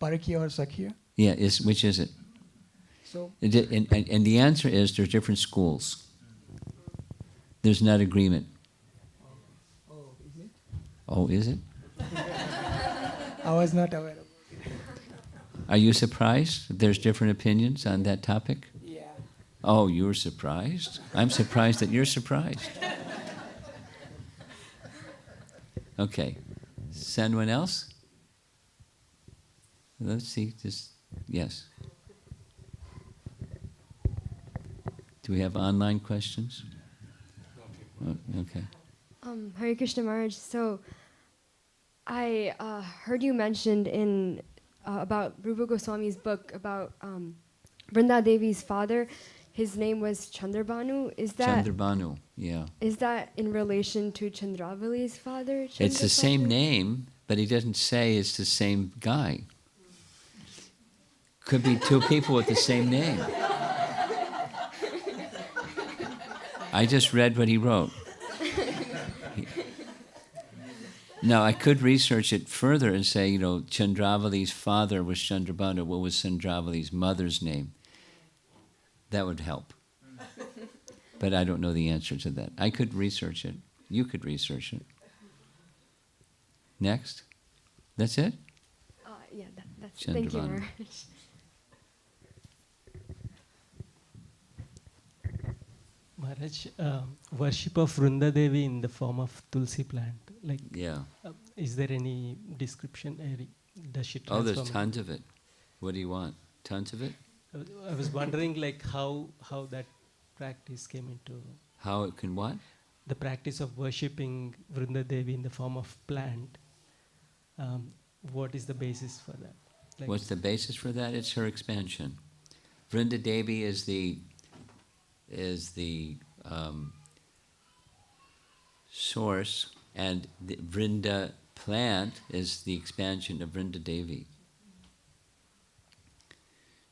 Parakya or Sakya? Yeah, which is it? So And the answer is there's different schools. There's not agreement. Oh, is it? I was not aware of it. Are you surprised that there's different opinions on that topic? Yeah. Oh, you're surprised? I'm surprised that you're surprised. Okay. Is anyone else? Let's see. Yes. Do we have online questions? Okay. Hare Krishna Maharaj. So, I heard you mentioned in about Rupa Goswami's book about Vrinda Devi's father. His name was Chandrabhanu. Is that Chandrabhanu, yeah. Is that in relation to Chandravali's father? It's the same Chandrabhanu? name, but he doesn't say it's the same guy. Could be two people with the same name. I just read what he wrote. Now, I could research it further and say, Chandravali's father was Chandrabhanu. What was Chandravali's mother's name? That would help. But I don't know the answer to that. I could research it. You could research it. Next. That's it? Yeah, that's thank you, Chandrabhanu. Maharaj. Maharaj, worship of Vrinda Devi in the form of Tulsi plant. Yeah. Is there any description? Does she Oh, transform? there's tons of it. What do you want? Tons of it? I was wondering, how that practice came into How it can what? the practice of worshipping Vrinda Devi in the form of plant. What is the basis for that? Like, What's the basis for that? It's her expansion. Vrinda Devi is the source, and the Vrinda plant is the expansion of Vrinda Devi.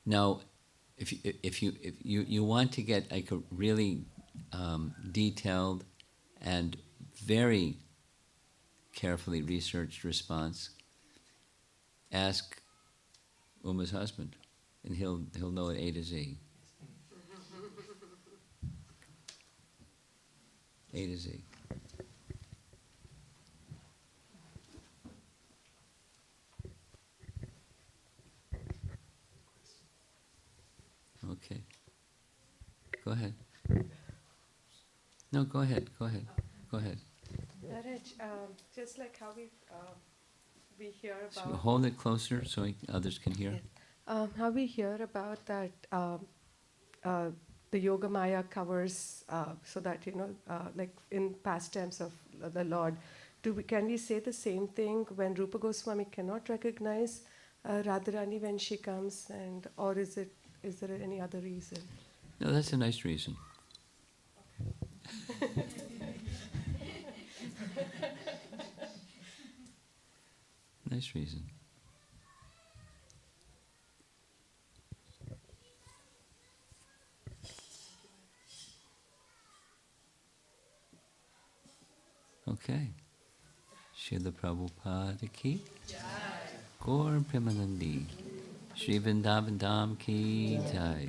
Now, if you want to get like a really detailed and very carefully researched response, ask Uma's husband, and he'll know it A to Z. A to Z. Okay. Go ahead. No, go ahead. Go ahead. Go ahead. Maharaj, just like how we hear So about hold it closer so others can hear. how we hear about that the Yoga Maya covers so that like in Pastimes of the Lord, can we say the same thing when Rupa Goswami cannot recognize Radharani when she comes, or is there any other reason? No, that's a nice reason. Nice reason. Okay. Srila Prabhupada ki Gaur Premanandi Shri Vrindavan Dham ki jai.